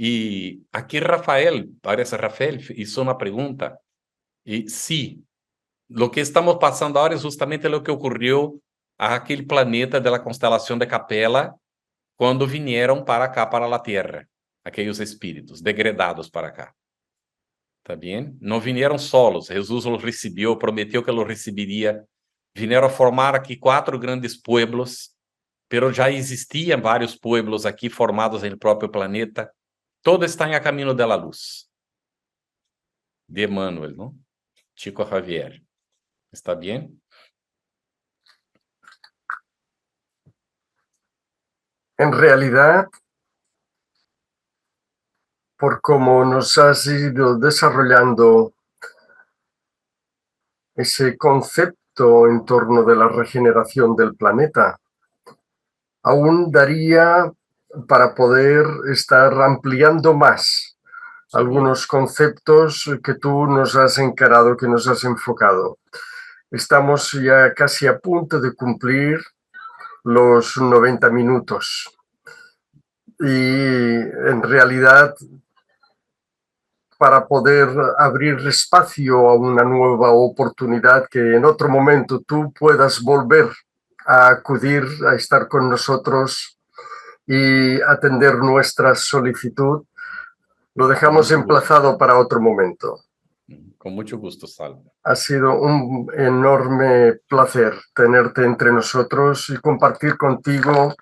Y aquí Rafael hizo una pregunta. Y sí, lo que estamos pasando ahora es justamente lo que ocurrió a aquel planeta de la constelación de Capela cuando vinieron para acá, para la Tierra, aquellos espíritus degradados para acá. ¿Está bien? No vinieron solos, Jesús los recibió, prometió que los recibiría. Vinieron a formar aquí 4 grandes pueblos, pero já existiam vários pueblos aqui formados no próprio planeta. Todo está em caminho da luz. De Emmanuel, não? Chico Javier. ¿Está bem? En realidad, por cómo nos has ido desarrollando ese concepto en torno de la regeneración del planeta, aún daría para poder estar ampliando más algunos conceptos que tú nos has encarado, que nos has enfocado. Estamos ya casi a punto de cumplir los 90 minutos. Y en realidad, para poder abrir espacio a una nueva oportunidad, que en otro momento tú puedas volver a acudir, a estar con nosotros y atender nuestra solicitud, lo dejamos emplazado para otro momento. Con mucho gusto, Salve. Ha sido un enorme placer tenerte entre nosotros y compartir contigo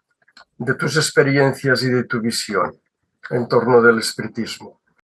de tus experiencias y de tu visión en torno del espiritismo.